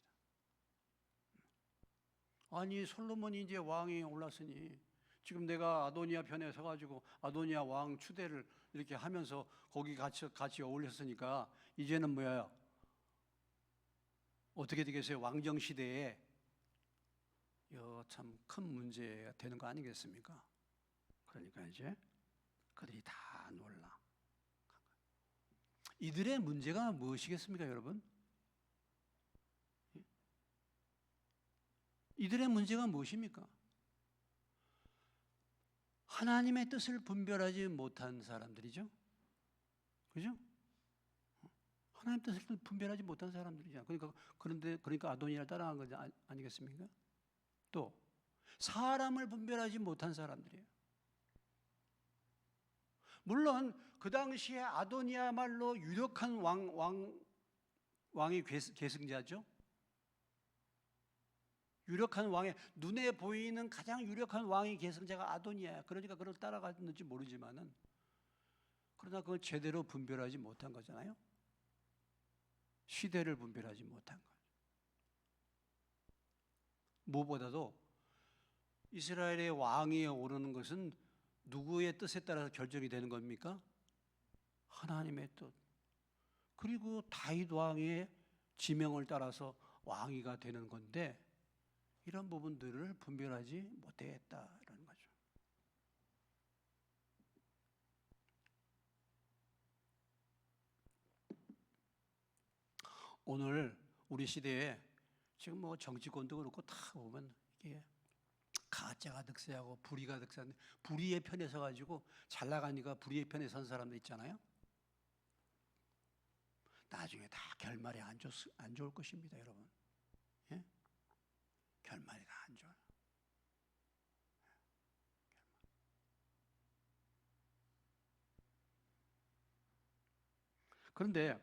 아니 솔로몬이 이제 왕이 올랐으니 지금 내가 아도니아 편에 서가지고 아도니아 왕 추대를 이렇게 하면서 거기 같이 어울렸으니까 이제는 뭐야? 어떻게 되겠어요? 왕정 시대에 참 큰 문제가 되는 거 아니겠습니까? 그러니까 이제 그들이 다 놀라. 이들의 문제가 무엇이겠습니까, 여러분? 이들의 문제가 무엇입니까? 하나님의 뜻을 분별하지 못한 사람들이죠. 그죠? 하나님의 뜻을 분별하지 못한 사람들이잖아. 그러니까 아도니아를 따라간 거 아니겠습니까? 또 사람을 분별하지 못한 사람들이에요. 물론 그 당시에 아도니아말로 유력한 왕이 계승자죠. 유력한 왕의 눈에 보이는 가장 유력한 왕이 계승자가 아도니아야. 그러니까 그걸 따라갔는지 모르지만은 그러나 그걸 제대로 분별하지 못한 거잖아요. 시대를 분별하지 못한 거죠. 무엇보다도 이스라엘의 왕이 오르는 것은 누구의 뜻에 따라서 결정이 되는 겁니까? 하나님의 뜻. 그리고 다윗 왕의 지명을 따라서 왕위가 되는 건데 이런 부분들을 분별하지 못했다라는 거죠. 오늘 우리 시대에 지금 뭐 정치권도 그렇고 다 보면 이게 가짜가 득세하고 불의가 득세하는데 불의의 편에 서가지고 잘 나가니까 불의의 편에 선 사람들 있잖아요. 나중에 다 결말이 안 좋을 것입니다, 여러분. 예? 결말이 다 안 좋아요. 그런데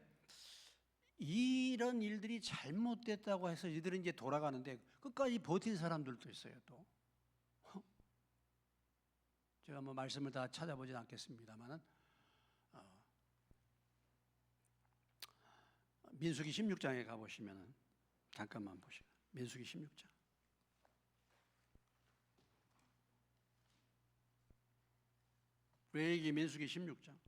이런 일들이 잘못됐다고 해서 이들은 이제 돌아가는데 끝까지 버틴 사람들도 있어요, 또. 제가 뭐 말씀을 다 찾아보진 않겠습니다만은 민수기 16장에 가보시면은 잠깐만 보시죠. 민수기 16장. 레위기 민수기 16장.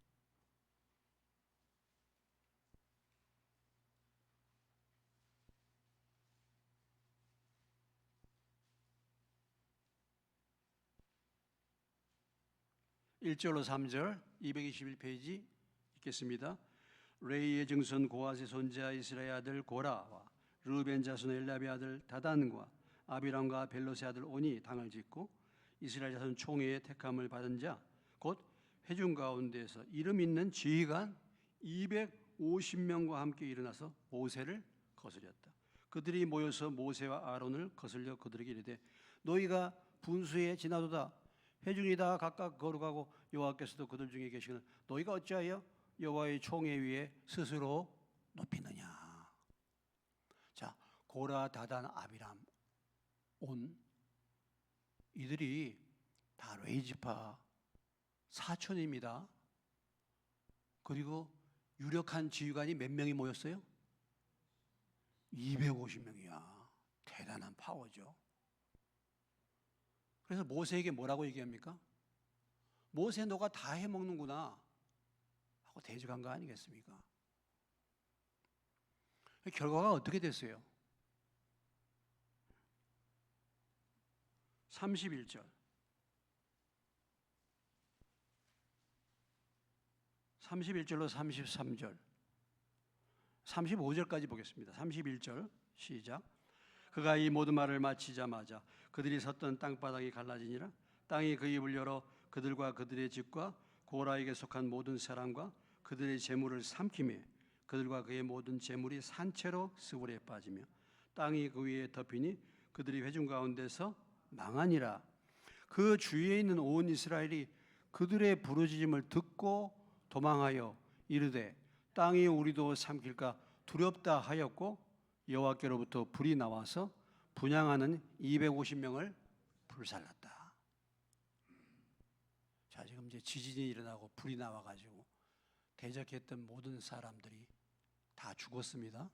(1절로) (3절) 221페이지 읽겠습니다. 레이의 증손 고핫의 손자 이스라엘 아들 고라와 르벤 자손 엘랍의 아들 다단과 아비람과 벨롯의 아들 온이 당을 짓고 이스라엘 자손 총회의 택함을 받은 자 곧 회중 가운데에서 이름 있는 지휘관 250명과 함께 일어나서 모세를 거스렸다. 그들이 모여서 모세와 아론을 거슬려 그들에게 이르되 너희가 분수에 지나도다. 회중이 다 각각 거룩하고 여호와께서도 그들 중에 계시는 너희가 어찌하여 여호와의 총회 위에 스스로 높이느냐. 자, 고라, 다단, 아비람, 온 이들이 다 레위 지파 사촌입니다. 그리고 유력한 지휘관이 몇 명이 모였어요? 250명이야. 대단한 파워죠. 그래서 모세에게 뭐라고 얘기합니까? 모세 너가 다 해먹는구나 하고 대적한 거 아니겠습니까? 결과가 어떻게 됐어요? 31절 31절로 33절 35절까지 보겠습니다. 31절 시작. 그가 이 모든 말을 마치자마자 그들이 섰던 땅바닥이 갈라지니라. 땅이 그 입을 열어 그들과 그들의 집과 고라에게 속한 모든 사람과 그들의 재물을 삼키매 그들과 그의 모든 재물이 산채로 스불에 빠지며 땅이 그 위에 덮이니 그들이 회중 가운데서 망하니라. 그 주위에 있는 온 이스라엘이 그들의 부르짖음을 듣고 도망하여 이르되 땅이 우리도 삼킬까 두렵다 하였고 여호와께로부터 불이 나와서 분향하는 250명을 불살랐다. 자, 지금 이제 지진이 일어나고 불이 나와가지고 대적했던 모든 사람들이 다 죽었습니다.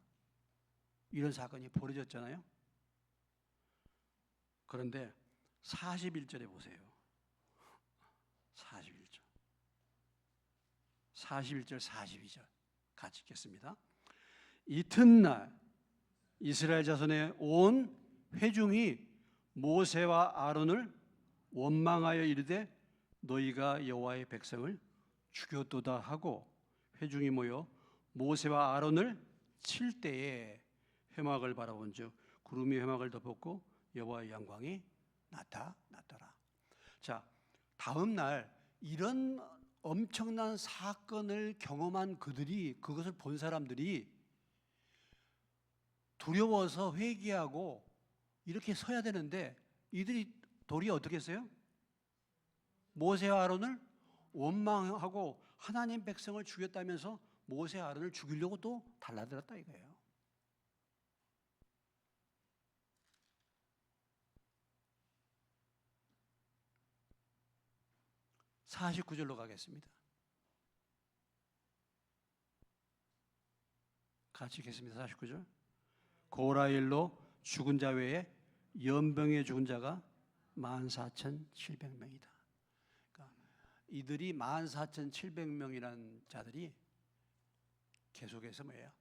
이런 사건이 벌어졌잖아요. 그런데 41절에 보세요. 41절, 42절 같이 읽겠습니다. 이튿날 이스라엘 자손의 온 회중이 모세와 아론을 원망하여 이르되 너희가 여호와의 백성을 죽였도다 하고 회중이 모여 모세와 아론을 칠 때에 회막을 바라본즉 구름이 회막을 덮었고 여호와의 영광이 나타났더라. 자, 다음 날 이런 엄청난 사건을 경험한 그것을 본 사람들이 두려워서 회개하고 이렇게 서야 되는데 이들이 도리어 어떻게 했어요? 모세와 아론을 원망하고 하나님 백성을 죽였다면서 모세와 아론을 죽이려고 또 달라들었다 이거예요. 49절로 가겠습니다. 같이 읽겠습니다. 49절. 고라일로 죽은 자 외에 연병에 죽은 자가 14,700명이다. 그러니까 이들이 14,700명이라는 자들이 계속해서 뭐예요?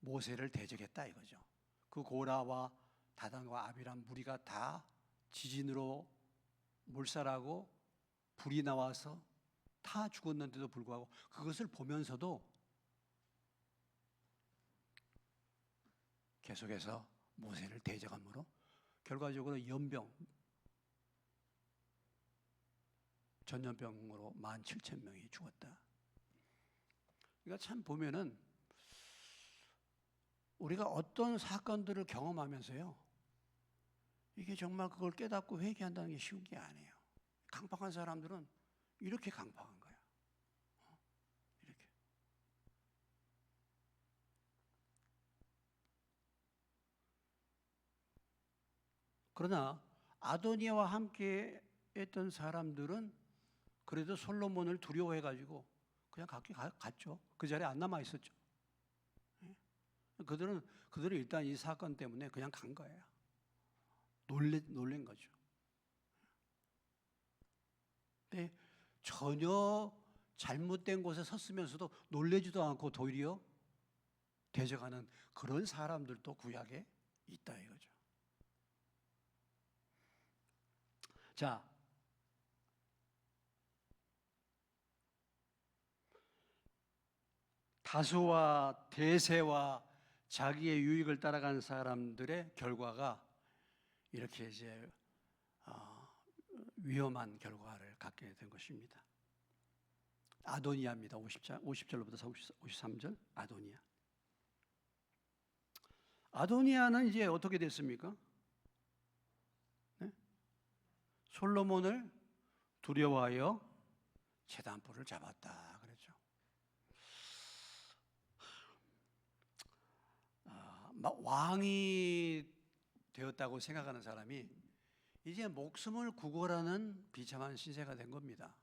모세를 대적했다 이거죠. 그 고라와 다단과 아비람 무리가 다 지진으로 몰살하고 불이 나와서 다 죽었는데도 불구하고 그것을 보면서도 계속해서 모세를 대적함으로 결과적으로 전염병으로 17,000명이 죽었다. 그러니까 참 보면은 우리가 어떤 사건들을 경험하면서요, 이게 정말 그걸 깨닫고 회개한다는 게 쉬운 게 아니에요. 강팍한 사람들은 이렇게 강팍한 거야. 이렇게. 그러나 아도니아와 함께 했던 사람들은 그래도 솔로몬을 두려워해가지고 그냥 갔죠. 그 자리에 안 남아 있었죠. 그들은 일단 이 사건 때문에 그냥 간 거예요. 놀란 거죠. 근데 전혀 잘못된 곳에 섰으면서도 놀래지도 않고 도리어 대적하는 그런 사람들도 구약에 있다 이거죠. 자, 다수와 대세와 자기의 유익을 따라간 사람들의 결과가 이렇게 이제 위험한 결과를 갖게 된 것입니다. 아도니아입니다. 50절로부터 53절 아도니아. 아도니아는 이제 어떻게 됐습니까? 네? 솔로몬을 두려워하여 제단불을 잡았다 그랬죠. 왕이 되었다고 생각하는 사람이 이제 목숨을 구걸하는 비참한 신세가 된 겁니다.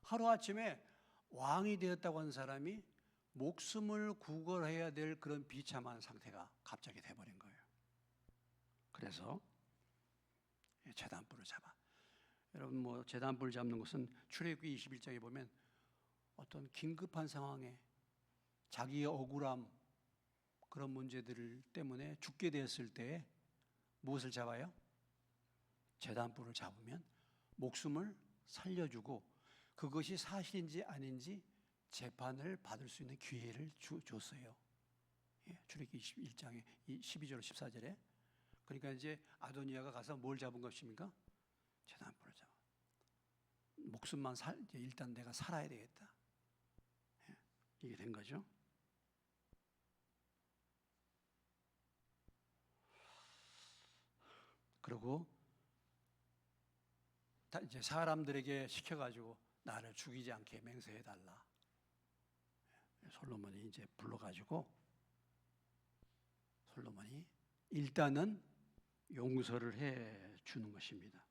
하루아침에 왕이 되었다고 하는 사람이 목숨을 구걸해야 될 그런 비참한 상태가 갑자기 돼버린 거예요. 그래서 제단불을 잡아. 여러분 뭐 제단불 잡는 것은 출애굽기 21장에 보면 어떤 긴급한 상황에 자기의 억울함 그런 문제들 때문에 죽게 되었을 때 무엇을 잡아요? 제단불을 잡으면 목숨을 살려주고 그것이 사실인지 아닌지 재판을 받을 수 있는 기회를 줬어요. 출애굽기 21장에 12절 14절에. 그러니까 이제 아도니아가 가서 뭘 잡은 것입니까? 제단불을 잡아. 목숨만 일단 내가 살아야 되겠다. 이게 된 거죠. 그리고 이제 사람들에게 시켜가지고 나를 죽이지 않게 맹세해 달라. 솔로몬이 이제 불러가지고 솔로몬이 일단은 용서를 해 주는 것입니다.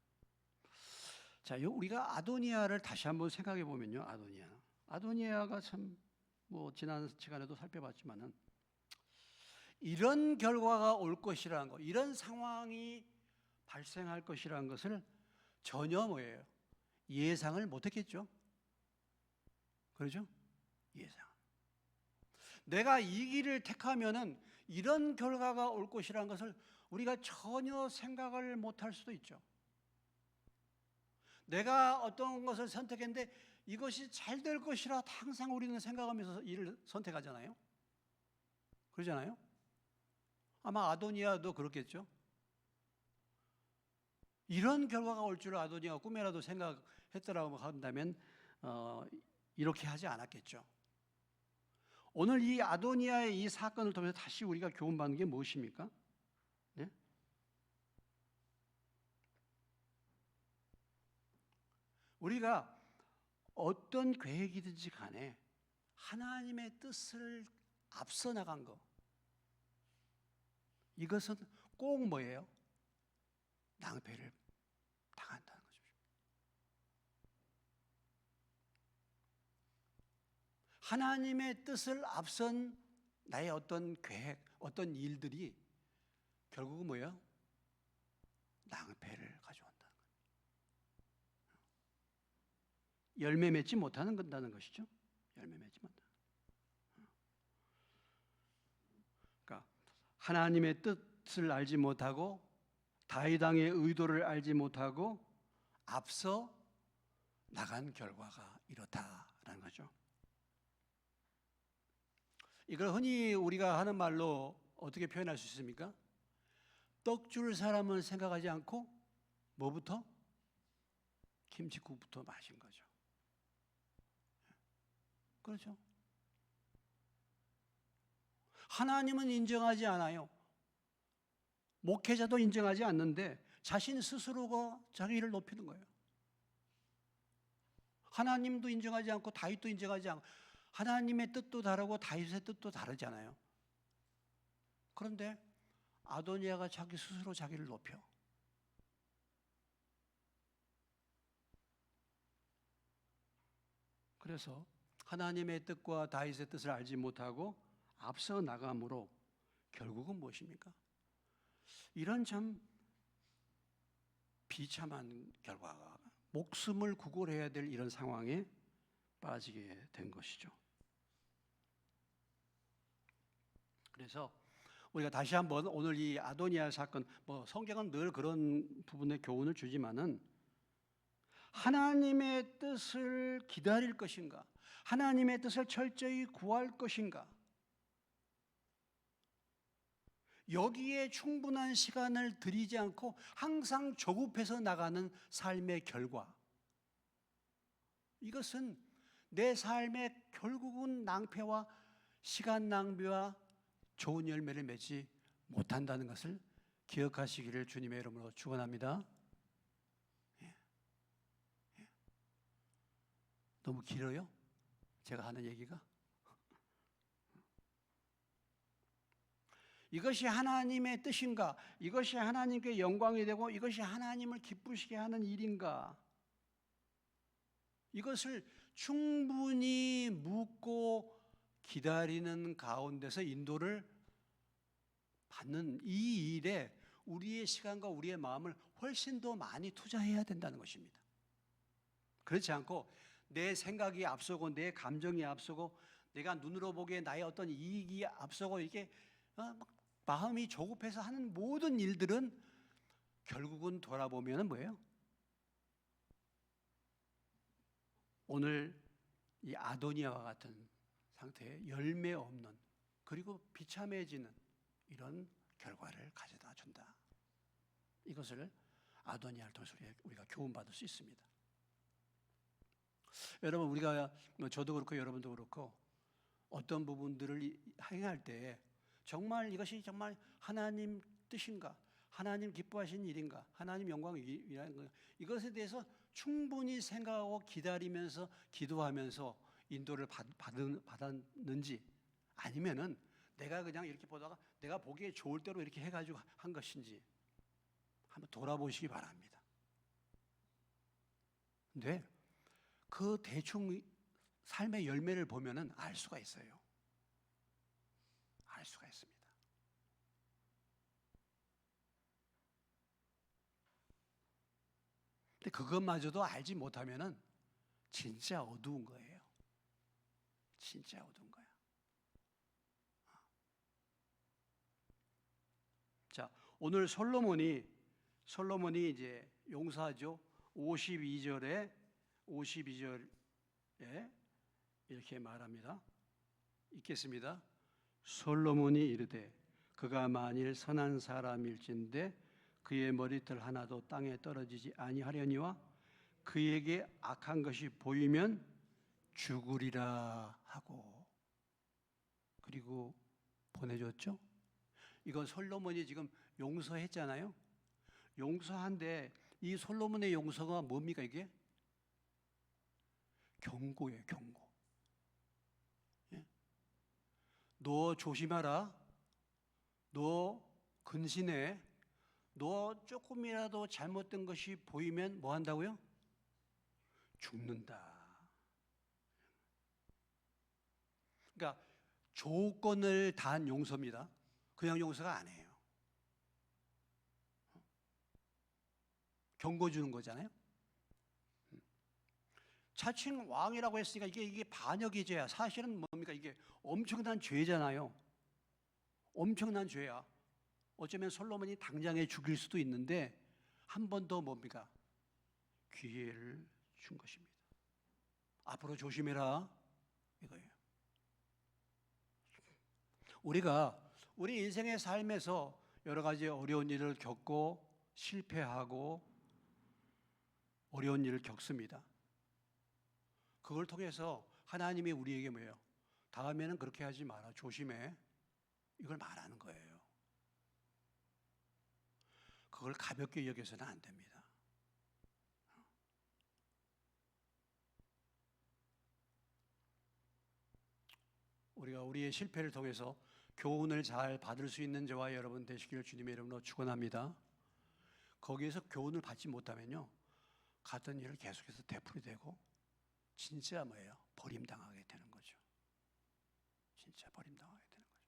자, 우리가 아도니아를 다시 한번 생각해 보면요, 아도니아가 참 뭐 지난 시간에도 살펴봤지만은 이런 결과가 올 것이라는 것, 이런 상황이 발생할 것이라는 것을 전혀 뭐예요? 예상을 못했겠죠. 그렇죠? 예상. 내가 이 길을 택하면은 이런 결과가 올 것이라는 것을 우리가 전혀 생각을 못할 수도 있죠. 내가 어떤 것을 선택했는데 이것이 잘 될 것이라 항상 우리는 생각하면서 일을 선택하잖아요. 그러잖아요. 아마 아도니아도 그렇겠죠. 이런 결과가 올 줄 아도니아가 꿈에라도 생각했더라고 한다면 이렇게 하지 않았겠죠. 오늘 이 아도니아의 이 사건을 통해서 다시 우리가 교훈받는 게 무엇입니까? 네? 우리가 어떤 계획이든지 간에 하나님의 뜻을 앞서 나간 것, 이것은 꼭 뭐예요? 낭패를 당한다는 거죠. 하나님의 뜻을 앞선 나의 어떤 계획, 어떤 일들이 결국은 뭐예요? 낭패를 가져온다는 거예요. 열매 맺지 못하는 건다는 것이죠. 열매 맺지 못하는. 그러니까 하나님의 뜻을 알지 못하고 다윗 왕의 의도를 알지 못하고 앞서 나간 결과가 이렇다라는 거죠. 이걸 흔히 우리가 하는 말로 어떻게 표현할 수 있습니까? 떡 줄 사람은 생각하지 않고 뭐부터? 김칫국부터 마신 거죠. 그렇죠? 하나님은 인정하지 않아요. 목회자도 인정하지 않는데 자신 스스로가 자기를 높이는 거예요. 하나님도 인정하지 않고 다윗도 인정하지 않고 하나님의 뜻도 다르고 다윗의 뜻도 다르잖아요. 그런데 아도니아가 자기 스스로 자기를 높여. 그래서 하나님의 뜻과 다윗의 뜻을 알지 못하고 앞서 나감으로 결국은 무엇입니까? 이런 참 비참한 결과가 목숨을 구걸해야 될 이런 상황에 빠지게 된 것이죠. 그래서 우리가 다시 한번 오늘 이 아도니아 사건, 뭐 성경은 늘 그런 부분에 교훈을 주지만은 하나님의 뜻을 기다릴 것인가? 하나님의 뜻을 철저히 구할 것인가? 여기에 충분한 시간을 들이지 않고 항상 조급해서 나가는 삶의 결과, 이것은 내 삶의 결국은 낭패와 시간 낭비와 좋은 열매를 맺지 못한다는 것을 기억하시기를 주님의 이름으로 축원합니다. 너무 길어요? 제가 하는 얘기가? 이것이 하나님의 뜻인가? 이것이 하나님께 영광이 되고 이것이 하나님을 기쁘시게 하는 일인가? 이것을 충분히 묻고 기다리는 가운데서 인도를 받는 이 일에 우리의 시간과 우리의 마음을 훨씬 더 많이 투자해야 된다는 것입니다. 그렇지 않고 내 생각이 앞서고 내 감정이 앞서고 내가 눈으로 보기에 나의 어떤 이익이 앞서고 이게 마음이 조급해서 하는 모든 일들은 결국은 돌아보면 뭐예요? 오늘 이 아도니아와 같은 상태에 열매 없는 그리고 비참해지는 이런 결과를 가져다 준다. 이것을 아도니아를 통해서 우리가 교훈받을 수 있습니다. 여러분, 우리가 저도 그렇고 여러분도 그렇고 어떤 부분들을 행할 때 정말 이것이 정말 하나님 뜻인가? 하나님 기뻐하시는 일인가? 하나님 영광을 위한 거. 이것에 대해서 충분히 생각하고 기다리면서 기도하면서 인도를 받았는지, 아니면은 내가 그냥 이렇게 보다가 내가 보기에 좋을 대로 이렇게 해가지고 한 것인지 한번 돌아보시기 바랍니다. 근데 그 대충 삶의 열매를 보면은 알 수가 있어요. 알 수가 있습니다. 근데 그것마저도 알지 못하면은 진짜 어두운 거예요. 진짜 어두운 거야. 자, 오늘 솔로몬이 이제 용서하죠. 52절에 이렇게 말합니다. 읽겠습니다. 솔로몬이 이르되 그가 만일 선한 사람일진데 그의 머리털 하나도 땅에 떨어지지 아니하려니와 그에게 악한 것이 보이면 죽으리라 하고, 그리고 보내줬죠. 이건 솔로몬이 지금 용서했잖아요. 용서한데 이 솔로몬의 용서가 뭡니까? 이게 경고예요. 경고. 예? 너 조심하라. 너 근신해. 너 조금이라도 잘못된 것이 보이면 뭐 한다고요? 죽는다. 그러니까 조건을 다한 용서입니다. 그냥 용서가 아니에요. 경고 주는 거잖아요. 자칭 왕이라고 했으니까 이게 반역의 죄야. 사실은 뭡니까? 이게 엄청난 죄잖아요. 엄청난 죄야. 어쩌면 솔로몬이 당장에 죽일 수도 있는데 한 번 더 뭡니까? 기회를 준 것입니다. 앞으로 조심해라 이거예요. 우리가 우리 인생의 삶에서 여러 가지 어려운 일을 겪고 실패하고 어려운 일을 겪습니다. 그걸 통해서 하나님이 우리에게 뭐예요? 다음에는 그렇게 하지 마라. 조심해. 이걸 말하는 거예요. 그걸 가볍게 여겨서는 안 됩니다. 우리가 우리의 실패를 통해서 교훈을 잘 받을 수 있는 저와 여러분 되시기를 주님의 이름으로 축원합니다. 거기에서 교훈을 받지 못하면요, 같은 일을 계속해서 되풀이되고 진짜 뭐예요? 버림당하게 되는 거죠. 진짜 버림당하게 되는 거죠.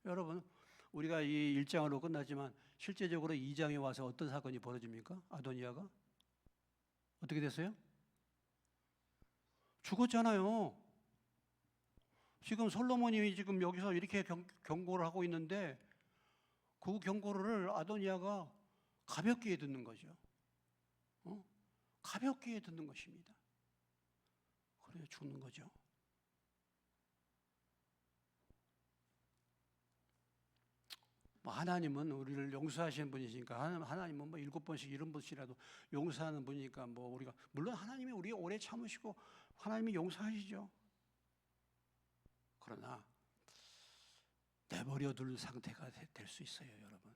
여러분, 우리가 이 1장으로 끝나지만 실제적으로 2장에 와서 어떤 사건이 벌어집니까? 아도니아가 어떻게 됐어요? 죽었잖아요. 지금 솔로몬이 지금 여기서 이렇게 경고를 하고 있는데 그 경고를 아도니아가 가볍게 듣는 거죠. 가볍게 듣는 것입니다. 그래서 죽는 거죠. 하나님은 우리를 용서하시는 분이시니까, 하나님은 7번씩 70번씩이라도 용서하는 분이니까 우리가, 물론 하나님이 우리 오래 참으시고 하나님이 용서하시죠. 그러나 내버려 둘 상태가 될 수 있어요, 여러분.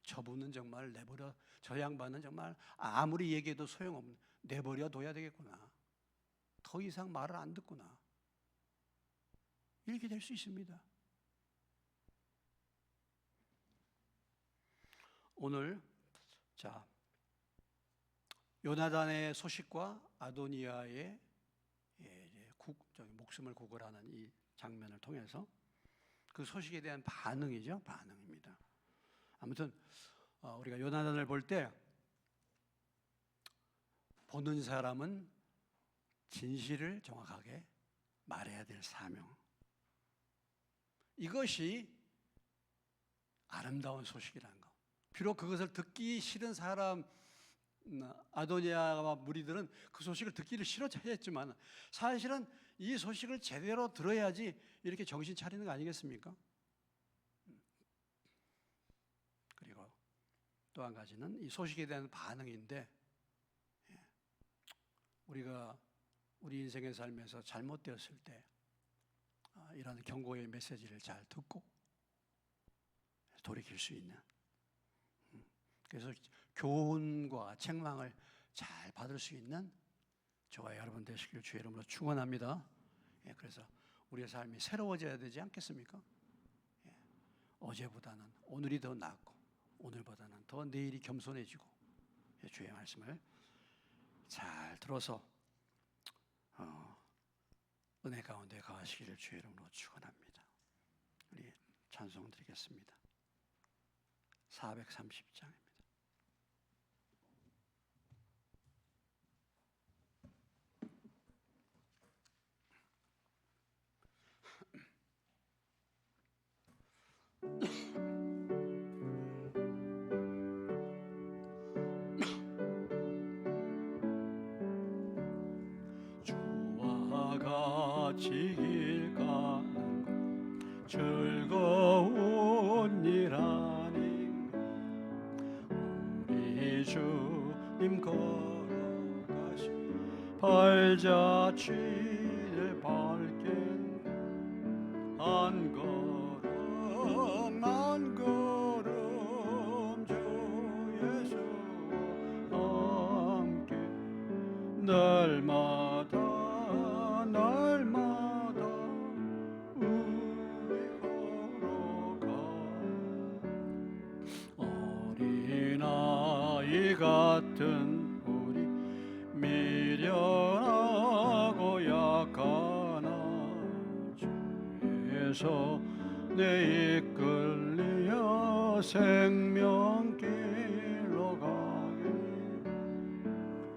저분은 정말 저 양반은 정말 아무리 얘기해도 소용없는, 내버려 둬야 되겠구나. 더 이상 말을 안 듣구나. 이렇게 될 수 있습니다. 오늘 요나단의 소식과 아도니아의 목숨을 구걸하는 이 장면을 통해서 그 소식에 대한 반응입니다. 아무튼 우리가 요나단을 볼 때 보는 사람은 진실을 정확하게 말해야 될 사명, 이것이 아름다운 소식이라는 거. 비록 그것을 듣기 싫은 사람, 아도니아와 무리들은 그 소식을 듣기를 싫어했지만 사실은 이 소식을 제대로 들어야지 이렇게 정신 차리는 거 아니겠습니까? 그리고 또 한 가지는 이 소식에 대한 반응인데, 우리가 우리 인생의 삶에서 잘못되었을 때 이런 경고의 메시지를 잘 듣고 돌이킬 수 있는, 그래서 교훈과 책망을 잘 받을 수 있는 저와 여러분 되시길 주의 이름으로 축원합니다. 그래서 우리의 삶이 새로워져야 되지 않겠습니까? 어제보다는 오늘이 더 낫고 오늘보다는 더 내일이 겸손해지고, 주의 말씀을 잘 들어서 은혜 가운데 거하시기를 주의 이름으로 축원합니다. 우리 찬송 드리겠습니다. 430장입니다. 주와 같이 길 가는 것 즐거운 일 아닌가. 우리 주님 걸어가신 발자취를 밟겠네. 한 걸음 한 걸음 주 예수와 함께 날마다 날마다 우리 걸어가. 어린아이 같은 우리 미련하고 약하나 주에서 내 이끌리어 생명길로 가게.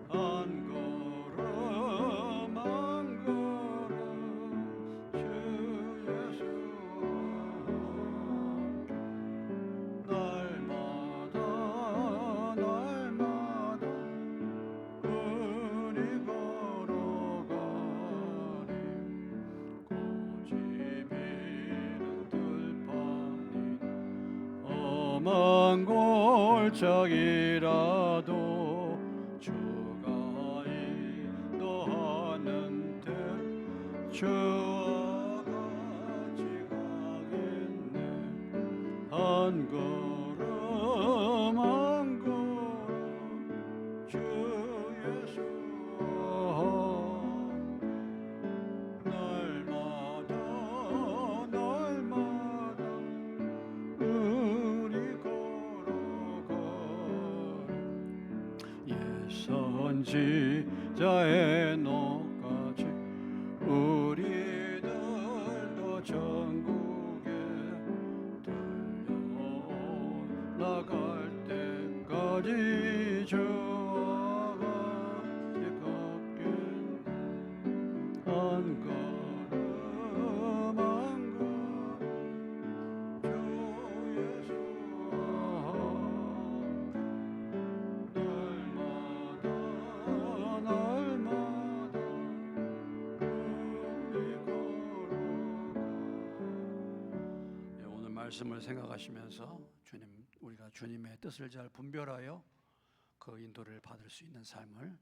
한 걸음 한 걸음 주 예수와 날마다 날마다 우리 걸어가리. 고집이는 들판이 험한 골짜기라도 주가 인도하는 대로 주와 같이 가겠네. 한 걸음 한 걸음 주 예수와 날마다 날마다 우리 걸어가리. 예선지자의 노까지 우리들도 전국에 달려나갈 때까지 주와 같이 걷겠네. 한 걸음 한 걸음 주 예수와 날마다 날마다 우리 걸어가. 오늘 말씀을 생각하시면서 우리가 주님의 뜻을 잘 분별하여 그 인도를 받을 수 있는 삶을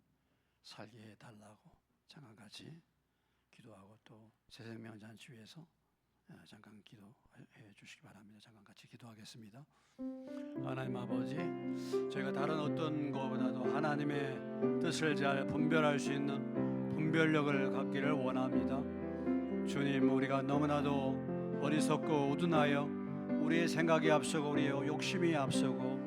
살게 해달라고 잠깐같이 기도하고, 또 새생명잔치 위해서 잠깐 기도해 주시기 바랍니다. 잠깐 같이 기도하겠습니다. 하나님 아버지, 저희가 다른 어떤 것보다도 하나님의 뜻을 잘 분별할 수 있는 분별력을 갖기를 원합니다. 주님, 우리가 너무나도 어리석고 우둔하여 우리의 생각이 앞서고 우리의 욕심이 앞서고,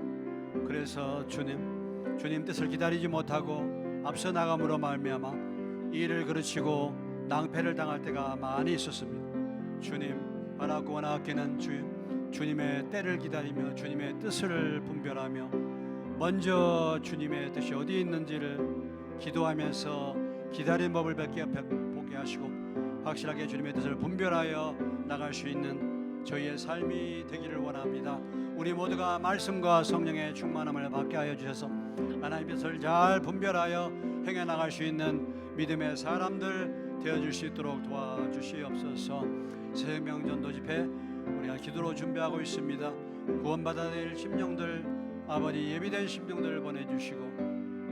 그래서 주님 뜻을 기다리지 못하고 앞서 나감으로 말미암아 일을 그르치고 낭패를 당할 때가 많이 있었습니다. 주님, 바라고 원하기는 주님의 때를 기다리며 주님의 뜻을 분별하며 먼저 주님의 뜻이 어디 있는지를 기도하면서 기다리는 법을 보게 하시고 확실하게 주님의 뜻을 분별하여 나갈 수 있는 저희의 삶이 되기를 원합니다. 우리 모두가 말씀과 성령의 충만함을 받게 하여 주셔서 하나님의 뜻을 잘 분별하여 행해 나갈 수 있는 믿음의 사람들 되어줄 수 있도록 도와주시옵소서. 새생명전도 집회 우리가 기도로 준비하고 있습니다. 구원받아야 될 심령들, 아버지 예비된 심령들을 보내주시고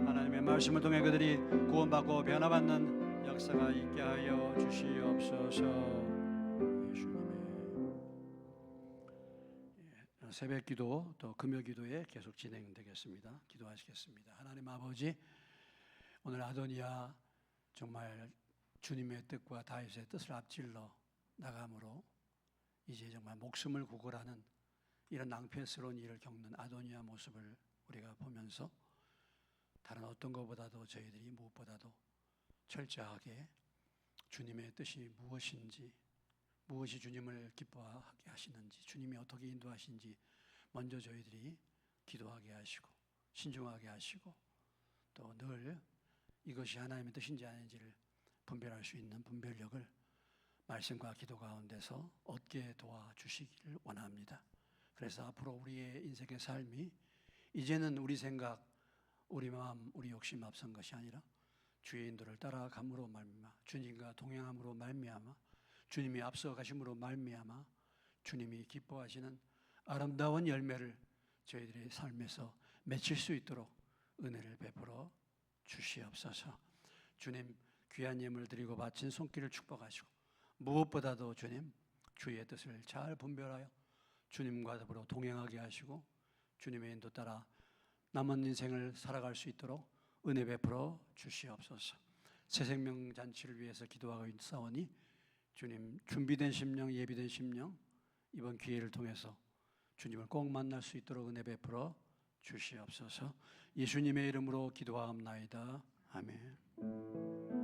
하나님의 말씀을 통해 그들이 구원받고 변화받는 역사가 있게 하여 주시옵소서. 예수님의 새벽 기도 또 금요 기도에 계속 진행되겠습니다. 기도하시겠습니다. 하나님 아버지, 오늘 아도니아 정말 주님의 뜻과 다윗의 뜻을 앞질러 나감으로 이제 정말 목숨을 구걸하는 이런 낭패스러운 일을 겪는 아도니아 모습을 우리가 보면서 다른 어떤 것보다도 저희들이 무엇보다도 철저하게 주님의 뜻이 무엇인지, 무엇이 주님을 기뻐하게 하시는지, 주님이 어떻게 인도하시는지 먼저 저희들이 기도하게 하시고 신중하게 하시고 또 늘 이것이 하나님의 뜻인지 아닌지를 분별할 수 있는 분별력을 말씀과 기도 가운데서 얻게 도와주시기를 원합니다. 그래서 앞으로 우리의 인생의 삶이 이제는 우리 생각, 우리 마음, 우리 욕심 앞선 것이 아니라 주의 인도를 따라감으로 말미암아 주님과 동행함으로 말미암아 주님이 앞서 가심으로 말미암아 주님이 기뻐하시는 아름다운 열매를 저희들의 삶에서 맺힐 수 있도록 은혜를 베풀어 주시옵소서. 주님, 귀한 예물 드리고 바친 손길을 축복하시고 무엇보다도 주님, 주의 뜻을 잘 분별하여 주님과 더불어 동행하게 하시고 주님의 인도 따라 남은 인생을 살아갈 수 있도록 은혜 베풀어 주시옵소서. 새 생명 잔치를 위해서 기도하고 있사오니 주님, 준비된 심령, 예비된 심령, 이번 기회를 통해서 주님을 꼭 만날 수 있도록 은혜 베풀어 주시옵소서. 예수님의 이름으로 기도하옵나이다. 아멘.